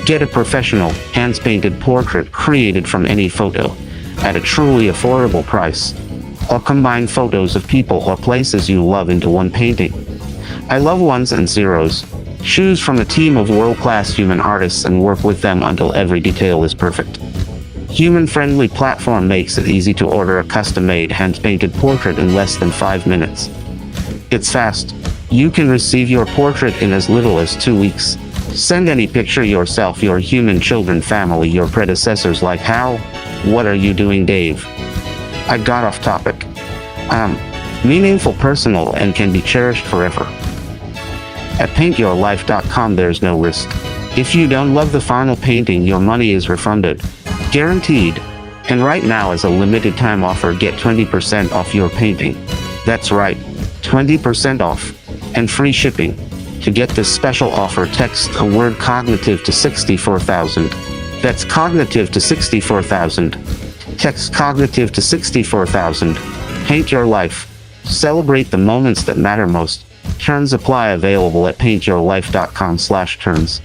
Get a professional, hands-painted portrait created from any photo at a truly affordable price, or combine photos of people or places you love into one painting. I love ones and zeros. Choose from a team of world-class human artists and work with them until every detail is perfect. Human-friendly platform makes it easy to order a custom-made hand-painted portrait in less than 5 minutes. It's fast. You can receive your portrait in as little as 2 weeks. Send any picture yourself, your human children, family, your predecessors like how? What are you doing, Dave? I got off topic. Meaningful, personal, and can be cherished forever. At paintyourlife.com there's no risk. If you don't love the final painting, your money is refunded. Guaranteed. And right now as a limited time offer, get 20% off your painting. That's right, 20% off. And free shipping. To get this special offer, text a word cognitive to 64,000. That's cognitive to 64,000. Text cognitive to 64,000. Paint your life. Celebrate the moments that matter most. Terms apply. Available at paintyourlife.com/terms.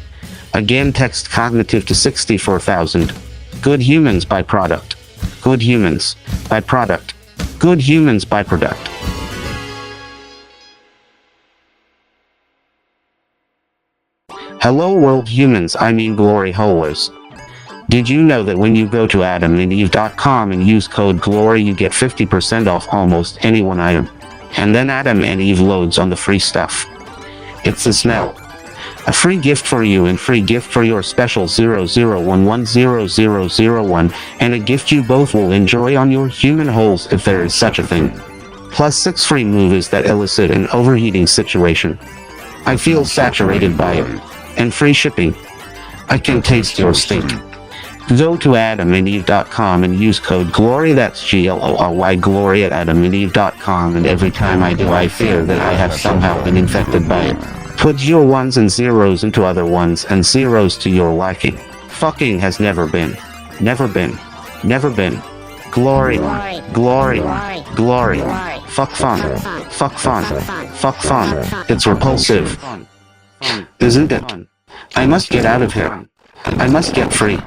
Again, text cognitive to 64,000. Good humans by product. Good humans by product. Good humans by product. Hello world humans, glory holders. Did you know that when you go to adamandeve.com and use code GLORY you get 50% off almost any one item? And then Adam and Eve loads on the free stuff. It's a smell. A free gift for you and free gift for your special 00110001 and a gift you both will enjoy on your human holes if there is such a thing. Plus 6 free movies that elicit an overheating situation. I feel saturated by it. And free shipping. I can taste your stink. Go to adamandeve.com and use code GLORY, that's GLORY, GLORY at adamandeve.com, and every time I do I fear that I have somehow been infected by it. Put your ones and zeros into other ones and zeros to your liking. Fucking has never been. Never been. Never been. Glory. Glory. Glory. Fuck fun. Fuck fun. Fuck fun. It's repulsive. Isn't it? I must get out of here. I must get free.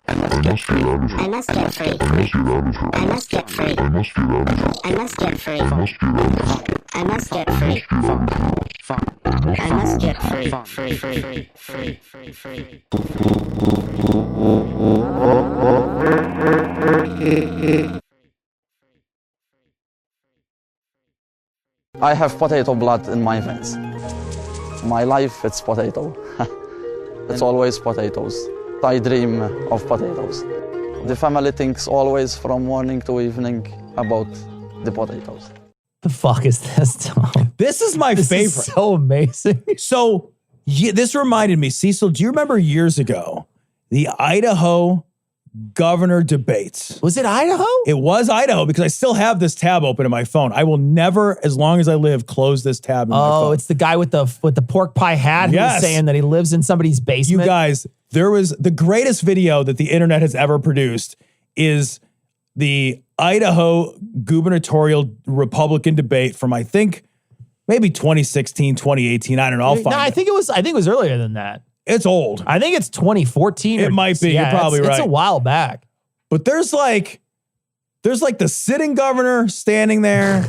I must get free. I must get free. I must get free. I must get out of here. I must get free. I must get out of here. I must get free. I must get free. Free, free, free, free, free. I have potato blood in my veins. My life, it's potato. It's always potatoes. I dream of potatoes. The family thinks always from morning to evening about the potatoes. The fuck is this, Tom? This is my favorite. Is so amazing. So this reminded me, Cecil, do you remember years ago, the Idaho governor debates? Was it Idaho? It was Idaho because I still have this tab open in my phone. I will never, as long as I live, close this tab in my phone. Oh, it's the guy with the pork pie hat who was saying that he lives in somebody's basement. You guys, there was the greatest video that the internet has ever produced is the Idaho gubernatorial Republican debate from, I think, maybe 2016, 2018. I don't know. I'll find it. I think it was earlier than that. It's old. I think it's 2014. It might be. You're probably right. It's a while back. But there's like the sitting governor standing there.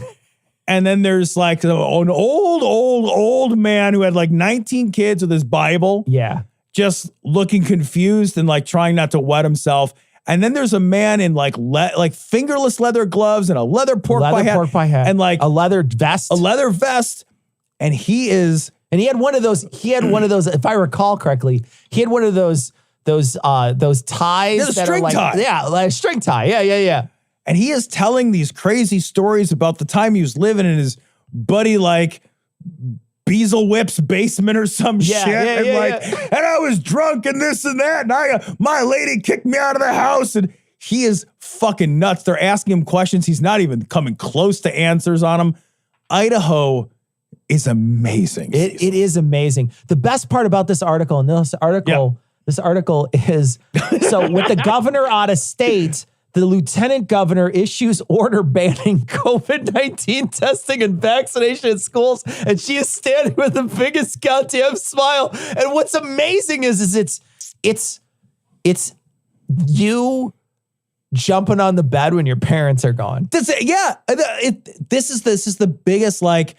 And then there's like an old man who had like 19 kids with his Bible. Yeah. Just looking confused and like trying not to wet himself. And then there's a man in like fingerless leather gloves and a leather pork pie hat. And like a leather vest. And he is... And he had one of those, if I recall correctly, he had one of those ties. Yeah, string tie. Yeah, like a string tie. Yeah. And he is telling these crazy stories about the time he was living in his buddy like Beazle Whip's basement or some shit. And I was drunk and this and that. And my lady kicked me out of the house. And he is fucking nuts. They're asking him questions. He's not even coming close to answers on them. Idaho is amazing. It is amazing. The best part about this article, and this article is, so with the governor out of state, the lieutenant governor issues order banning COVID-19 testing and vaccination in schools, and she is standing with the biggest goddamn smile. And what's amazing is it's you jumping on the bed when your parents are gone. This is the biggest like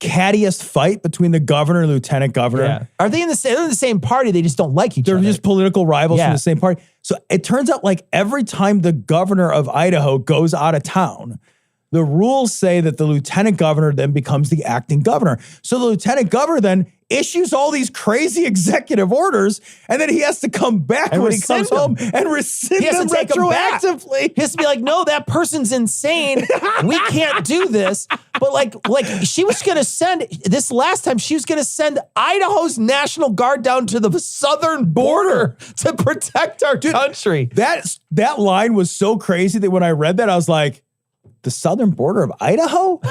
cattiest fight between the governor and lieutenant governor. Yeah. Are they in the same party? They just don't like each other. They're just political rivals from the same party. So it turns out like every time the governor of Idaho goes out of town, the rules say that the lieutenant governor then becomes the acting governor. So the lieutenant governor then issues all these crazy executive orders, and then he has to come back when he comes home and rescind them retroactively. He has to be like, no, that person's insane. We can't do this. But like she was going to send, this last time, she was going to send Idaho's National Guard down to the southern border to protect our country. That line was so crazy that when I read that, I was like, the southern border of Idaho? I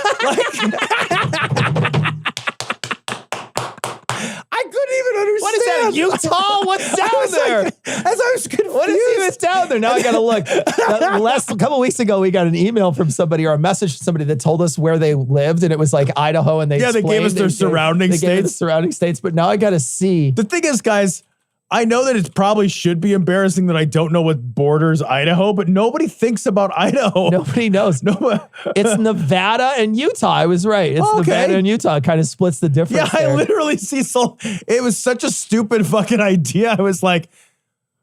couldn't even understand. What is that, Utah? What's down there? As I was confused. What is even down there? Now I got to look. A couple weeks ago, we got an email from somebody or a message from somebody that told us where they lived, and it was like Idaho, and they gave us their surrounding states. They gave us the surrounding states, but now I got to see. The thing is, guys, I know that it probably should be embarrassing that I don't know what borders Idaho, but nobody thinks about Idaho. Nobody knows. It's Nevada and Utah. I was right. It's Nevada and Utah. It kind of splits the difference. Yeah, I literally see. So it was such a stupid fucking idea. I was like,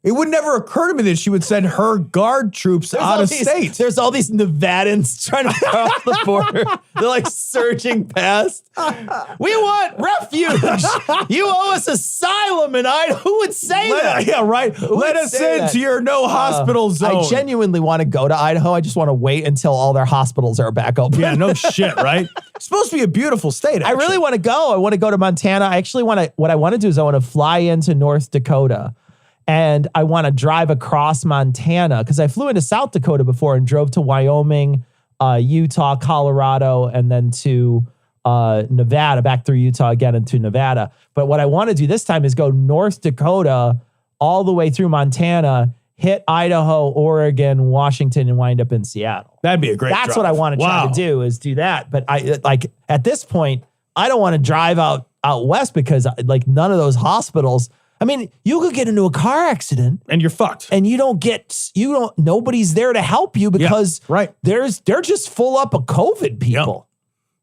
it would never occur to me that she would send her guard troops out of state. There's all these Nevadans trying to cross the border. They're like surging past. We want refuge. You owe us asylum in Idaho. Who would say that? Yeah, right. Let us into your no hospital zone. I genuinely want to go to Idaho. I just want to wait until all their hospitals are back open. Yeah, no shit, right? It's supposed to be a beautiful state, actually. I really want to go. I want to go to Montana. I actually what I want to do is I want to fly into North Dakota. And I want to drive across Montana because I flew into South Dakota before and drove to Wyoming, Utah, Colorado, and then to Nevada, back through Utah again into Nevada. But what I want to do this time is go North Dakota all the way through Montana, hit Idaho, Oregon, Washington, and wind up in Seattle. That'd be a great drive. That's what I want to try to do is do that. But at this point, I don't want to drive out west because like none of those hospitals. I mean, you could get into a car accident and you're fucked. And nobody's there to help you because they're just full up of COVID people.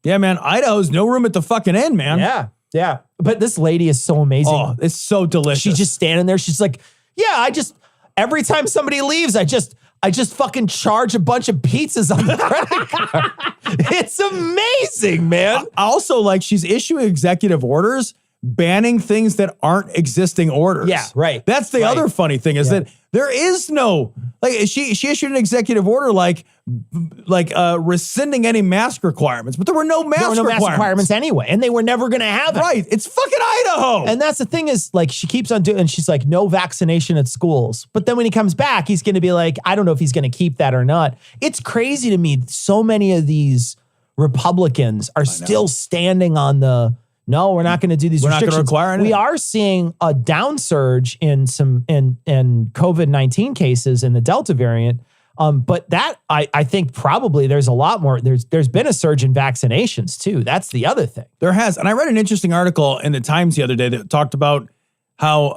Yeah, man. Idaho's no room at the fucking end, man. Yeah. But this lady is so amazing. Oh, it's so delicious. She's just standing there. She's like, every time somebody leaves, I just fucking charge a bunch of pizzas on the credit card. It's amazing, man. Also, like, she's issuing executive orders banning things that aren't existing orders. Yeah, right. That's the other funny thing is that there is no, like, she issued an executive order like rescinding any mask requirements, but there were no mask requirements anyway, and they were never going to have it. Right. It's fucking Idaho. And that's the thing is, like, she keeps on doing, and she's like, no vaccination at schools. But then when he comes back, he's going to be like, I don't know if he's going to keep that or not. It's crazy to me. So many of these Republicans are still standing on the, no, we're not going to do these restrictions. We're not going to require anything. We are seeing a downsurge in some in COVID-19 cases in the Delta variant. But that I think probably there's a lot more. There's been a surge in vaccinations too. That's the other thing. There has. And I read an interesting article in the Times the other day that talked about how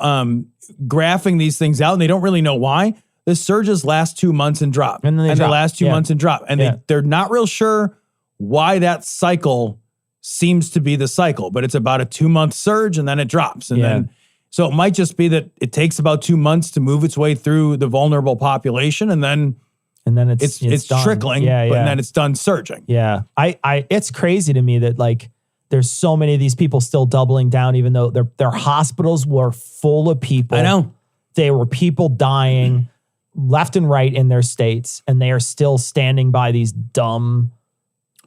graphing these things out, and they don't really know why. The surges last 2 months and drop. And then the last 2 months and drop. And they're not real sure why that cycle seems to be the cycle, but it's about a 2-month surge and then it drops. And then, so it might just be that it takes about 2 months to move its way through the vulnerable population. And then it's trickling, but then it's done surging. Yeah. It's crazy to me that like, there's so many of these people still doubling down, even though their hospitals were full of people. I know. They were people dying left and right in their states, and they are still standing by these dumb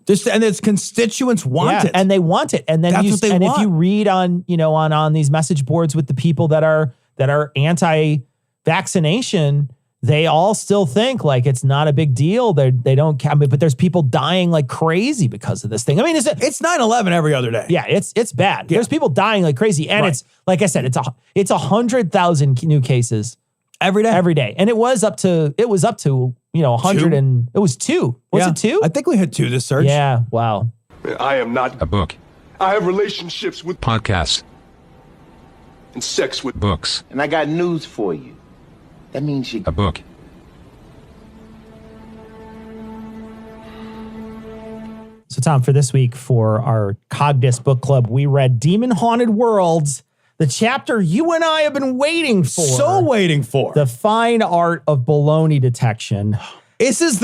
And its constituents want it. And they want it. And then That's what they want. If you read on, on these message boards with the people that are anti-vaccination, they all still think like it's not a big deal. They don't count, but there's people dying like crazy because of this thing. I mean, it's 9/11 every other day. Yeah, it's bad. Yeah. There's people dying like crazy, and it's like I said, it's 100,000 new cases every day. And it was up to 100 and it was 2. Was it 2? I think we had 2 this surge. Yeah. Wow. I am not a book. I have relationships with Podcasts and sex with books. And I got news for you. That means you... A book. So, Tom, for this week, for our Cogdis book club, we read Demon Haunted Worlds, the chapter you and I have been waiting for. So waiting for. The fine art of baloney detection. This is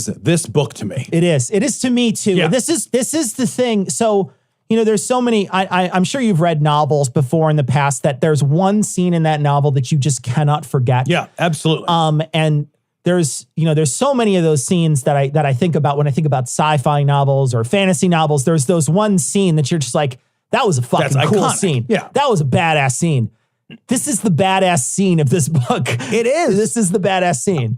this book to me. It is. It is to me, too. Yeah. This is the thing. So, there's so many, I'm sure you've read novels before in the past that there's one scene in that novel that you just cannot forget. Yeah, absolutely. And there's so many of those scenes that I think about when I think about sci-fi novels or fantasy novels. There's those one scene that you're just like, that was a fucking cool iconic. scene. Yeah. That was a badass scene. This is the badass scene of this book. It is. This is the badass scene.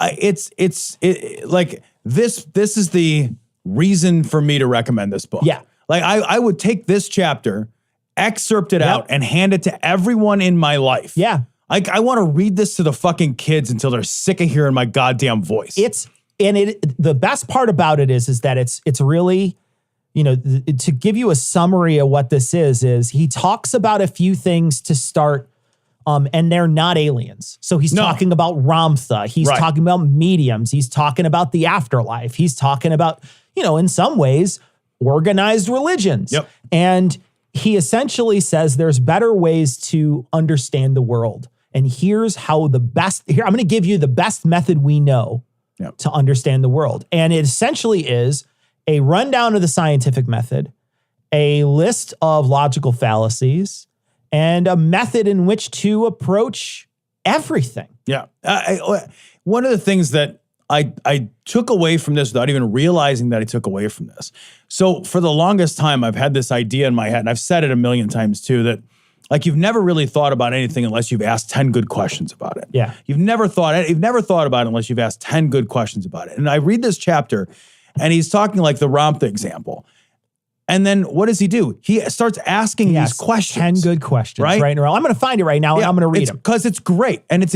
This is the reason for me to recommend this book. Yeah. Like I would take this chapter, excerpt it out, and hand it to everyone in my life. Yeah. I want to read this to the fucking kids until they're sick of hearing my goddamn voice. The best part about it is that it's really, to give you a summary of what this is he talks about a few things to start, and they're not aliens. So he's talking about Ramtha. He's talking about mediums. He's talking about the afterlife. He's talking about, in some ways, organized religions. Yep. And he essentially says there's better ways to understand the world. And here's how I'm going to give you the best method we know to understand the world. And it essentially is a rundown of the scientific method, a list of logical fallacies, and a method in which to approach everything. Yeah. One of the things that I took away from this without even realizing that I took away from this. So for the longest time, I've had this idea in my head, and I've said it a million times too, that like you've never really thought about anything unless you've asked 10 good questions about it. Yeah. You've never thought about it unless you've asked 10 good questions about it. And I read this chapter and he's talking like the Ramtha example. And then what does he do? He starts asking these questions. 10 good questions. Right in a row. I'm going to find it right now and I'm going to read them. Because it's great. And it's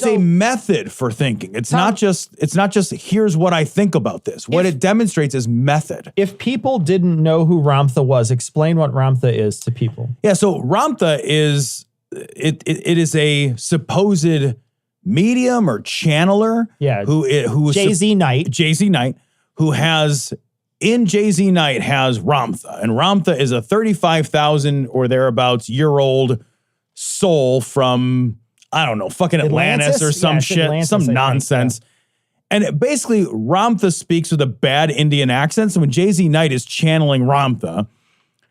a method for thinking. It's not just here's what I think about this. What it demonstrates is method. If people didn't know who Ramtha was, explain what Ramtha is to people. Yeah, so Ramtha is it is a supposed medium or channeler. Yeah. Who Jay-Z Knight, who has in Jay-Z Knight has Ramtha. And Ramtha is a 35,000 or thereabouts year old soul from I don't know, fucking Atlantis or some shit, Atlantis, some nonsense. And basically, Ramtha speaks with a bad Indian accent. So when Jay-Z Knight is channeling Ramtha,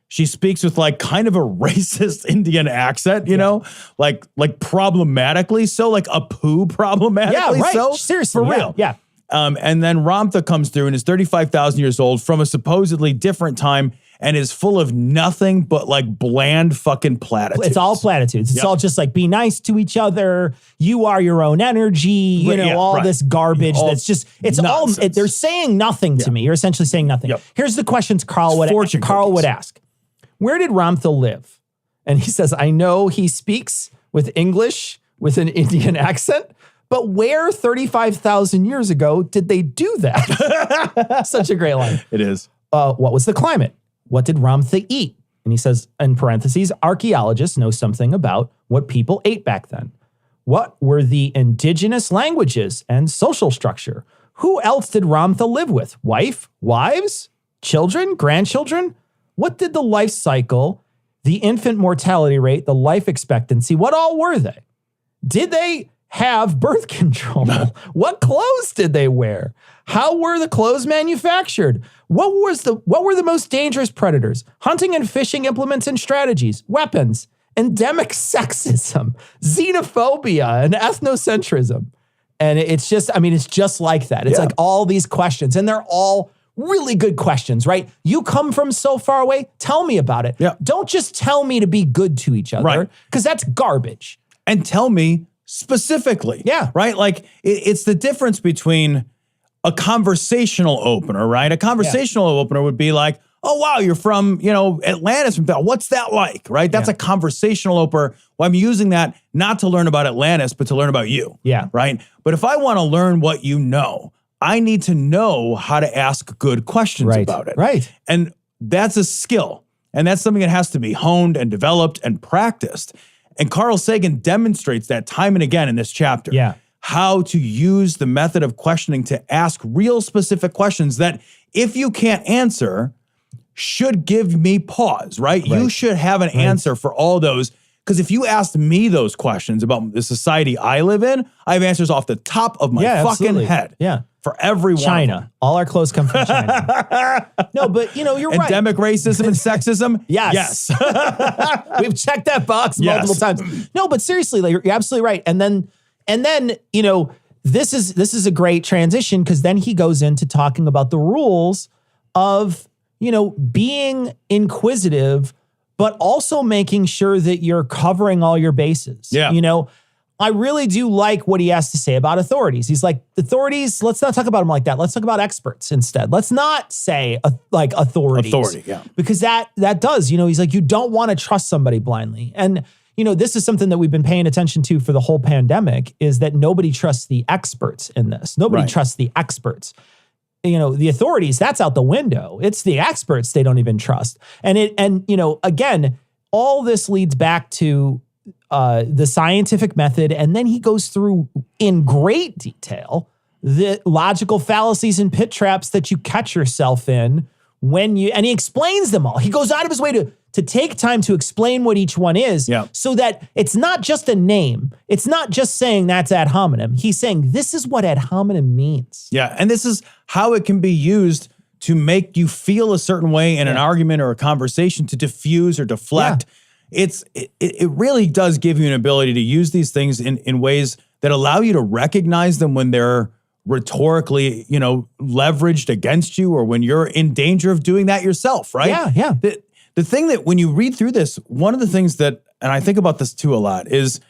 she speaks with like kind of a racist Indian accent, you know, like problematically so, like a poo problematically so. Seriously, for real. Yeah. And then Ramtha comes through and is 35,000 years old from a supposedly different time and is full of nothing but like bland fucking platitudes. It's all platitudes. It's all just like be nice to each other. You are your own energy. You know, this garbage that's just, it's nonsense. They're saying nothing to me. You're essentially saying nothing. Yep. Here's the questions Carl would ask. Where did Ramtha live? And he says, I know he speaks with English with an Indian accent, but where 35,000 years ago did they do that? Such a great line. It is. What was the climate? What did Ramtha eat? And he says, in parentheses, archaeologists know something about what people ate back then. What were the indigenous languages and social structure? Who else did Ramtha live with? Wife, wives, children, grandchildren? What did the life cycle, the infant mortality rate, the life expectancy, what all were they? Did they have birth control? What clothes did they wear? How were the clothes manufactured? What were the most dangerous predators? Hunting and fishing implements and strategies, weapons, endemic sexism, xenophobia, and ethnocentrism. And it's just, I mean, it's just like that. It's like all these questions, and they're all really good questions, right? You come from so far away, tell me about it. Yeah. Don't just tell me to be good to each other, because that's garbage. And tell me specifically. Yeah. Right? Like, it's the difference between a conversational opener, right? A conversational opener would be like, oh, wow, you're from, Atlantis. What's that like, right? That's a conversational opener. Well, I'm using that not to learn about Atlantis, but to learn about you. Yeah. Right? But if I want to learn what you know, I need to know how to ask good questions about it. Right. And that's a skill. And that's something that has to be honed and developed and practiced. And Carl Sagan demonstrates that time and again in this chapter. Yeah. How to use the method of questioning to ask real specific questions that, if you can't answer, should give me pause, right? You should have an answer for all those. Because if you asked me those questions about the society I live in, I have answers off the top of my fucking head. Yeah. For every one. China. All our clothes come from China. No, but you're right. Endemic racism and sexism? Yes. We've checked that box multiple times. No, but seriously, like, you're absolutely right. And then, this is a great transition, because then he goes into talking about the rules of, being inquisitive, but also making sure that you're covering all your bases. Yeah. I really do like what he has to say about authorities. He's like, authorities, let's not talk about them like that. Let's talk about experts instead. Let's not say like authorities. Authority, yeah. Because that does, he's like, you don't want to trust somebody blindly. And, this is something that we've been paying attention to for the whole pandemic, is that nobody trusts the experts in this. Nobody trusts the experts. The authorities, that's out the window. It's the experts they don't even trust. And again, all this leads back to the scientific method. And then he goes through in great detail the logical fallacies and pit traps that you catch yourself in and he explains them all. He goes out of his way to take time to explain what each one is, so that it's not just a name. It's not just saying that's ad hominem. He's saying this is what ad hominem means. Yeah, and this is how it can be used to make you feel a certain way in an argument or a conversation, to diffuse or deflect. It really does give you an ability to use these things in ways that allow you to recognize them when they're rhetorically, leveraged against you, or when you're in danger of doing that yourself, right? Yeah. The thing that, when you read through this, one of the things that, and I think about this too a lot, is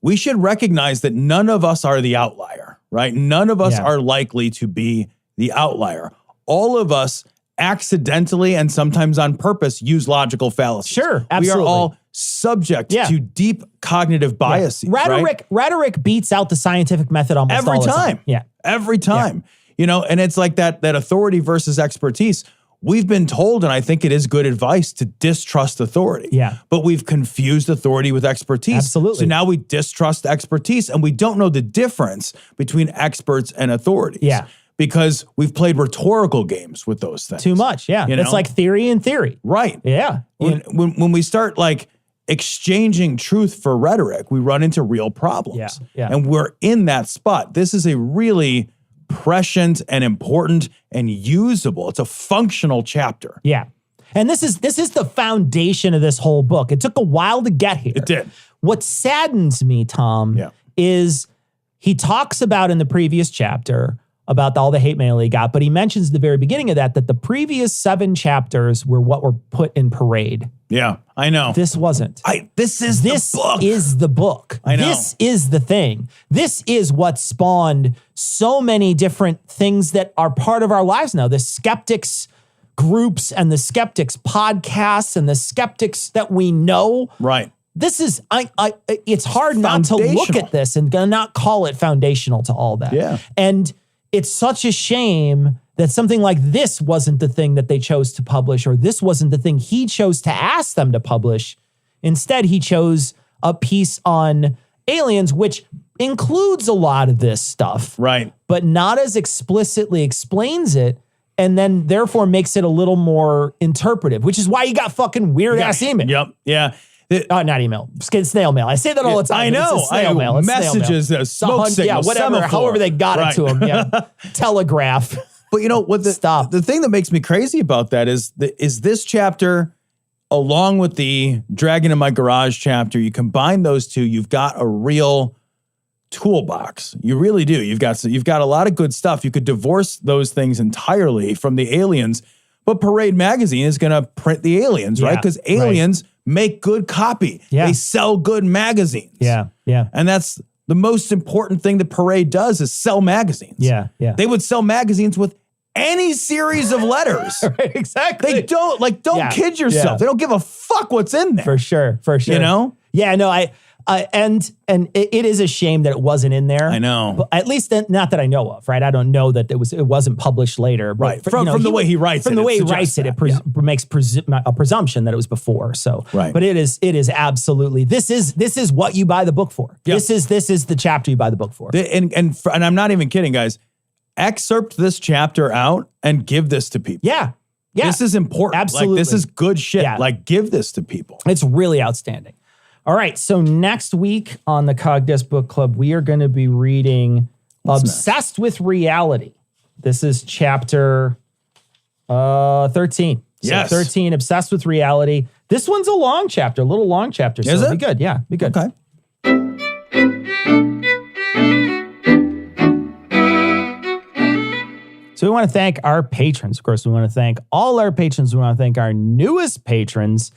we should recognize that none of us are the outlier, right? None of us are likely to be the outlier. All of us accidentally and sometimes on purpose use logical fallacies. Sure, absolutely. We are all subject to deep cognitive biases. Rhetoric beats out the scientific method almost every all the time. Yeah. Every time. And it's like that authority versus expertise. We've been told, and I think it is good advice, to distrust authority. Yeah. But we've confused authority with expertise. Absolutely. So now we distrust expertise, and we don't know the difference between experts and authorities. Yeah. Because we've played rhetorical games with those things. Too much, yeah. It's like theory and theory. Right. Yeah. When we start like exchanging truth for rhetoric, we run into real problems. Yeah. And we're in that spot. This is a really prescient and important and usable. It's a functional chapter. Yeah. And this is the foundation of this whole book. It took a while to get here. It did. What saddens me, Tom, is he talks about in the previous chapter about all the hate mail he got, but he mentions at the very beginning of that the previous 7 chapters were what were put in parade. Yeah, I know. This wasn't. This is the book. I know. This is the thing. This is what spawned so many different things that are part of our lives now. The skeptics groups and the skeptics podcasts and the skeptics that we know. Right. This is, it's hard not to look at this and not call it foundational to all that. Yeah. And it's such a shame that something like this wasn't the thing that they chose to publish, or this wasn't the thing he chose to ask them to publish. Instead, he chose a piece on aliens, which includes a lot of this stuff. Right. But not as explicitly explains it, and then therefore makes it a little more interpretive, which is why you got fucking weird-ass email. Yep. Yeah. Not email, snail mail. I say that all the time. I know. It's snail mail. It's messages, snail mail. smoke signals, whatever. semaphore. However they got it to him. Yeah. Telegraph. But what the thing that makes me crazy about that is this chapter, along with the Dragon in My Garage chapter, you combine those two, you've got a real toolbox. You really do. You've got a lot of good stuff. You could divorce those things entirely from the aliens, but Parade Magazine is going to print the aliens, right? Because aliens make good copy. Yeah. They sell good magazines. Yeah. And that's the most important thing that Parade does is sell magazines. Yeah. They would sell magazines with any series of letters. Right, exactly. They don't kid yourself. Yeah. They don't give a fuck what's in there. For sure. You know? Yeah, no, and it is a shame that it wasn't in there. I know. But at least not that I know of, right? I don't know that it wasn't published later. But Right. From the way he writes it. From the way he writes it, makes a presumption that it was before. So, right. But it is absolutely, this is what you buy the book for. Yeah. This is the chapter you buy the book for. And I'm not even kidding, guys. Excerpt this chapter out and give this to people. Yeah. This is important. Absolutely. Like, this is good shit. Yeah. Like, give this to people. It's really outstanding. All right, so next week on the CogDis Book Club, we are going to be reading Obsessed with Reality. This is chapter 13. Yes. So 13, Obsessed with Reality. This one's a long chapter, a little long chapter. So Is it'll it? be good. Yeah, be good. Okay. So we want to thank our patrons. Of course, we want to thank all our patrons. We want to thank our newest patrons,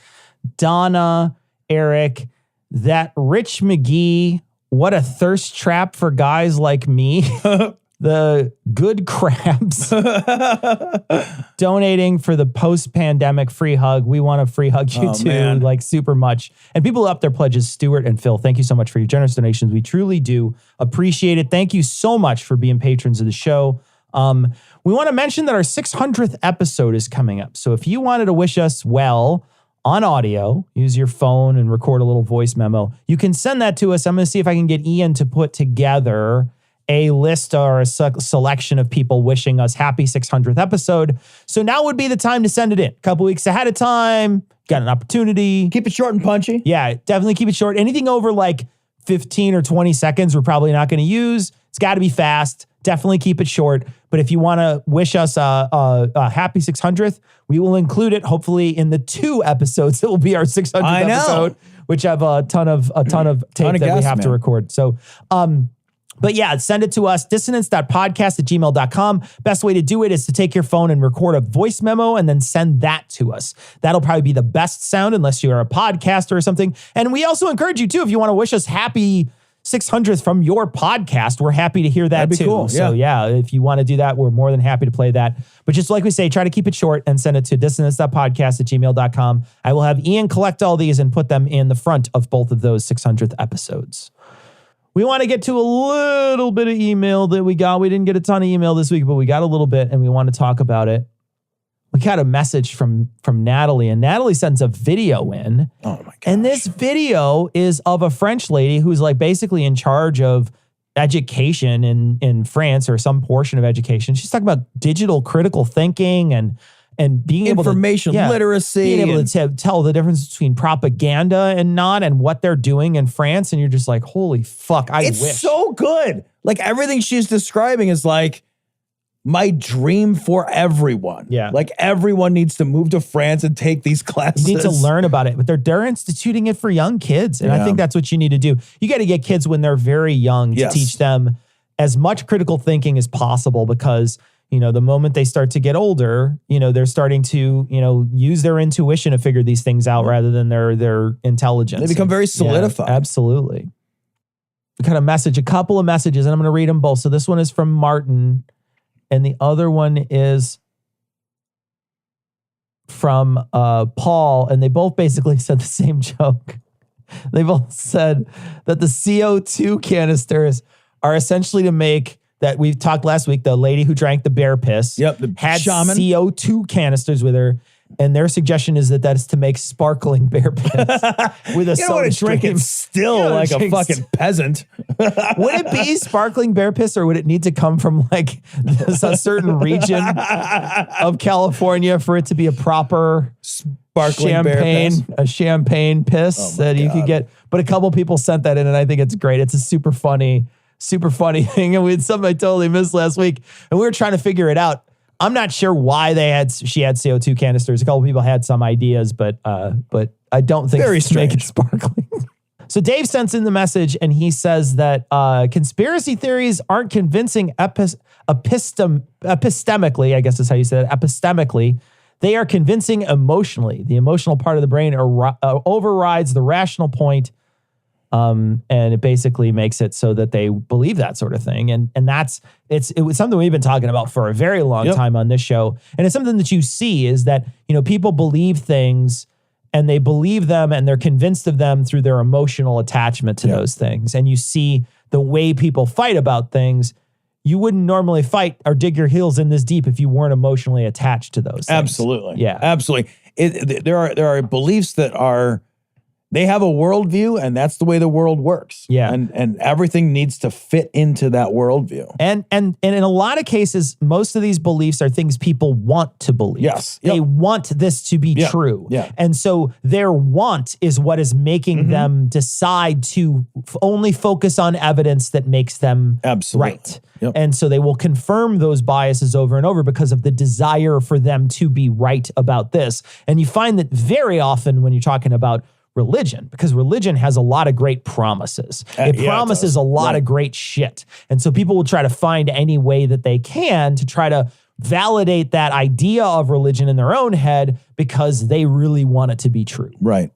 Donna, Eric, that Rich McGee, what a thirst trap for guys like me. The Good Crabs donating for the post-pandemic free hug. We want to free hug you too, man. like super much. And people up their pledges, Stuart and Phil, thank you so much for your generous donations. We truly do appreciate it. Thank you so much for being patrons of the show. We want to mention that our 600th episode is coming up. So if you wanted to wish us well on audio, use your phone and record a little voice memo, you can send that to us. I'm going to see if I can get Ian to put together a list or a selection of people wishing us happy 600th episode. So now would be the time to send it in. A couple weeks ahead of time, got an opportunity. Keep it short and punchy. Yeah, definitely keep it short. Anything over like 15 or 20 seconds, we're probably not going to use. It's got to be fast. Definitely keep it short. But if you want to wish us a happy 600th, we will include it hopefully in the 2 episodes that will be our 600th episode, which have a ton of tape that we have to record. So, but yeah, send it to us, dissonance.podcast@gmail.com. Best way to do it is to take your phone and record a voice memo and then send that to us. That'll probably be the best sound unless you're a podcaster or something. And we also encourage you too, if you want to wish us happy 600th from your podcast, we're happy to hear that. That'd be too. Cool. So yeah, if you want to do that, we're more than happy to play that. But just like we say, try to keep it short and send it to dissonance.podcast@gmail.com. I will have Ian collect all these and put them in the front of both of those 600th episodes. We want to get to a little bit of email that we got. We didn't get a ton of email this week, but we got a little bit and we want to talk about it. We got a message from Natalie, and Natalie sends a video in. Oh my god! And this video is of a French lady who's like basically in charge of education in France, or some portion of education. She's talking about digital critical thinking and being able to information literacy, being able to tell the difference between propaganda and not, and what they're doing in France. And you're just like, holy fuck! It's so good. Like everything she's describing is like my dream for everyone. Yeah. Like everyone needs to move to France and take these classes. You need to learn about it, but they're instituting it for young kids. And I think that's what you need to do. You got to get kids when they're very young to teach them as much critical thinking as possible, because, you know, the moment they start to get older, you know, they're starting to, you know, use their intuition to figure these things out rather than their intelligence. They become very solidified. Yeah, absolutely. We got a couple of messages, and I'm going to read them both. So this one is from Martin, and the other one is from Paul, and they both basically said the same joke. They both said that the CO2 canisters are essentially to make, that we've talked last week, the lady who drank the bear piss had shaman. CO2 canisters with her, and their suggestion is that is to make sparkling bear piss with a you don't want to drink it still like a fucking peasant. Would it be sparkling bear piss, or would it need to come from like a certain region of California for it to be a proper sparkling champagne, bear piss? a champagne piss that you could get? But a couple people sent that in, and I think it's great. It's a super funny thing, and we had something I totally missed last week, and we were trying to figure it out. I'm not sure why she had CO2 canisters. A couple people had some ideas, but I don't think Very it's to make it strange. sparkling. So Dave sends in the message and he says that conspiracy theories aren't convincing epistemically, I guess is how you said it, epistemically. They are convincing emotionally. The emotional part of the brain overrides the rational point, and it basically makes it so that they believe that sort of thing. And it was something we've been talking about for a very long time on this show. And it's something that you see is that, people believe things and they believe them and they're convinced of them through their emotional attachment to those things. And you see the way people fight about things. You wouldn't normally fight or dig your heels in this deep if you weren't emotionally attached to those things. Absolutely. Yeah. Absolutely. There are beliefs that they have a worldview, and that's the way the world works. Yeah. And everything needs to fit into that worldview. And in a lot of cases, most of these beliefs are things people want to believe. Yes. They want this to be true. Yeah. And so their want is what is making them decide to only focus on evidence that makes them right. Yep. And so they will confirm those biases over and over because of the desire for them to be right about this. And you find that very often when you're talking about religion, because religion has a lot of great promises. It promises a lot of great shit. And so people will try to find any way that they can to try to validate that idea of religion in their own head because they really want it to be true. Right.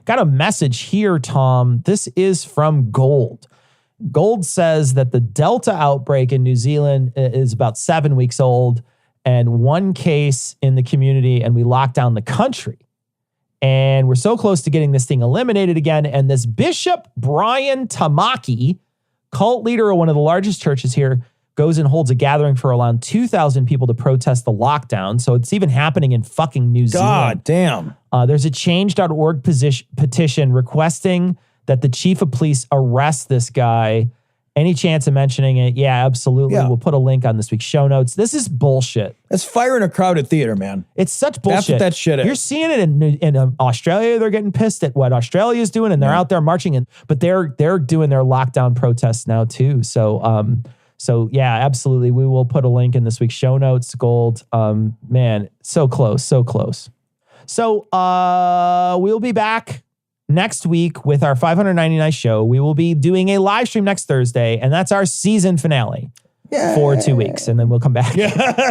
Got a message here, Tom. This is from Gold. Gold says that the Delta outbreak in New Zealand is about 7 weeks old and one case in the community, and we locked down the country. And we're so close to getting this thing eliminated again. And this Bishop Brian Tamaki, cult leader of one of the largest churches here, goes and holds a gathering for around 2,000 people to protest the lockdown. So it's even happening in fucking New Zealand. God damn. There's a change.org petition requesting that the chief of police arrest this guy. Any chance of mentioning it? Yeah, absolutely. Yeah. We'll put a link on this week's show notes. This is bullshit. It's fire in a crowded theater, man. It's such bullshit. That's what that shit is. You're seeing it in Australia. They're getting pissed at what Australia's doing, and they're out there marching. But they're doing their lockdown protests now too. So yeah, absolutely. We will put a link in this week's show notes. Gold, man, so close. So we'll be back next week with our 599 show. We will be doing a live stream next Thursday, and that's our season finale for 2 weeks. And then we'll come back.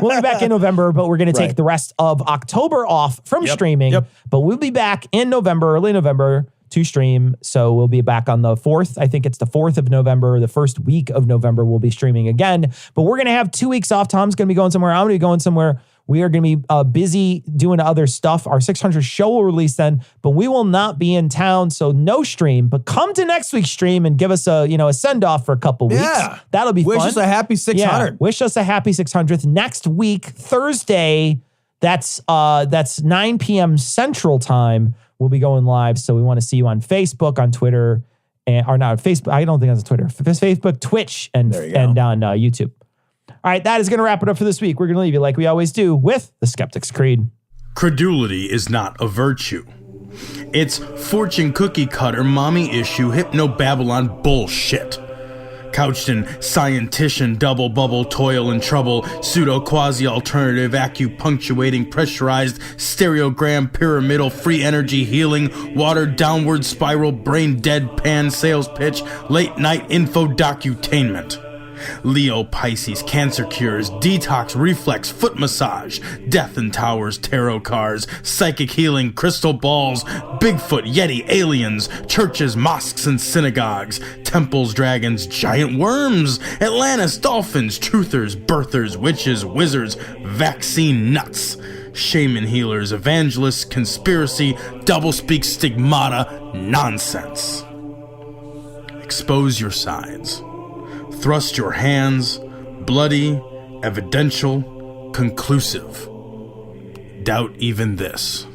We'll be back in November, but we're going to take the rest of October off from streaming. But we'll be back in November, early November, to stream. So we'll be back on the 4th. I think it's the 4th of November. The first week of November, we'll be streaming again. But we're going to have 2 weeks off. Tom's going to be going somewhere. I'm going to be going somewhere. We are going to be busy doing other stuff. Our 600 show will release then, but we will not be in town, so no stream. But come to next week's stream and give us a send-off for a couple weeks. Yeah. That'll be fun. Wish us a happy 600. Yeah. Wish us a happy 600th. Next week, Thursday, that's 9 p.m. Central Time, we'll be going live. So we want to see you on Facebook, on Twitter, or not Facebook. I don't think that's Twitter. Facebook, Twitch, and on YouTube. All right, that is going to wrap it up for this week. We're going to leave you like we always do with the Skeptic's Creed. Credulity is not a virtue. It's fortune cookie cutter, mommy issue, hypno-Babylon bullshit. Couched in scientician, double bubble, toil and trouble, pseudo quasi-alternative, acupunctuating, pressurized, stereogram, pyramidal, free energy healing, watered downward spiral, brain deadpan sales pitch, late night info docutainment. Leo, Pisces, cancer cures, detox, reflex, foot massage, death in towers, tarot cards, psychic healing, crystal balls, Bigfoot, Yeti, aliens, churches, mosques and synagogues, temples, dragons, giant worms, Atlantis, dolphins, truthers, birthers, witches, wizards, vaccine nuts, shaman healers, evangelists, conspiracy, doublespeak, stigmata, nonsense. Expose your sides. Thrust your hands, bloody, evidential, conclusive. Doubt even this.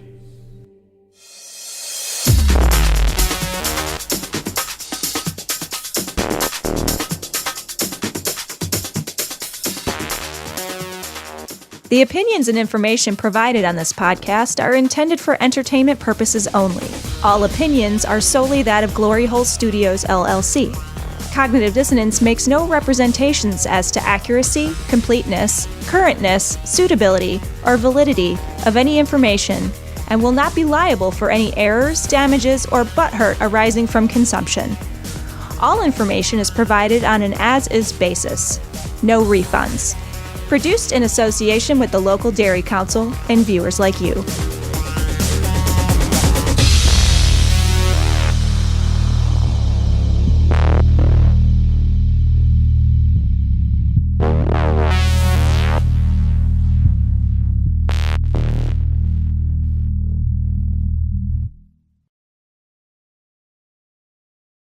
The opinions and information provided on this podcast are intended for entertainment purposes only. All opinions are solely that of Glory Hole Studios, LLC. Cognitive Dissonance makes no representations as to accuracy, completeness, currentness, suitability, or validity of any information, and will not be liable for any errors, damages, or butthurt arising from consumption. All information is provided on an as-is basis. No refunds. Produced in association with the local Dairy Council and viewers like you.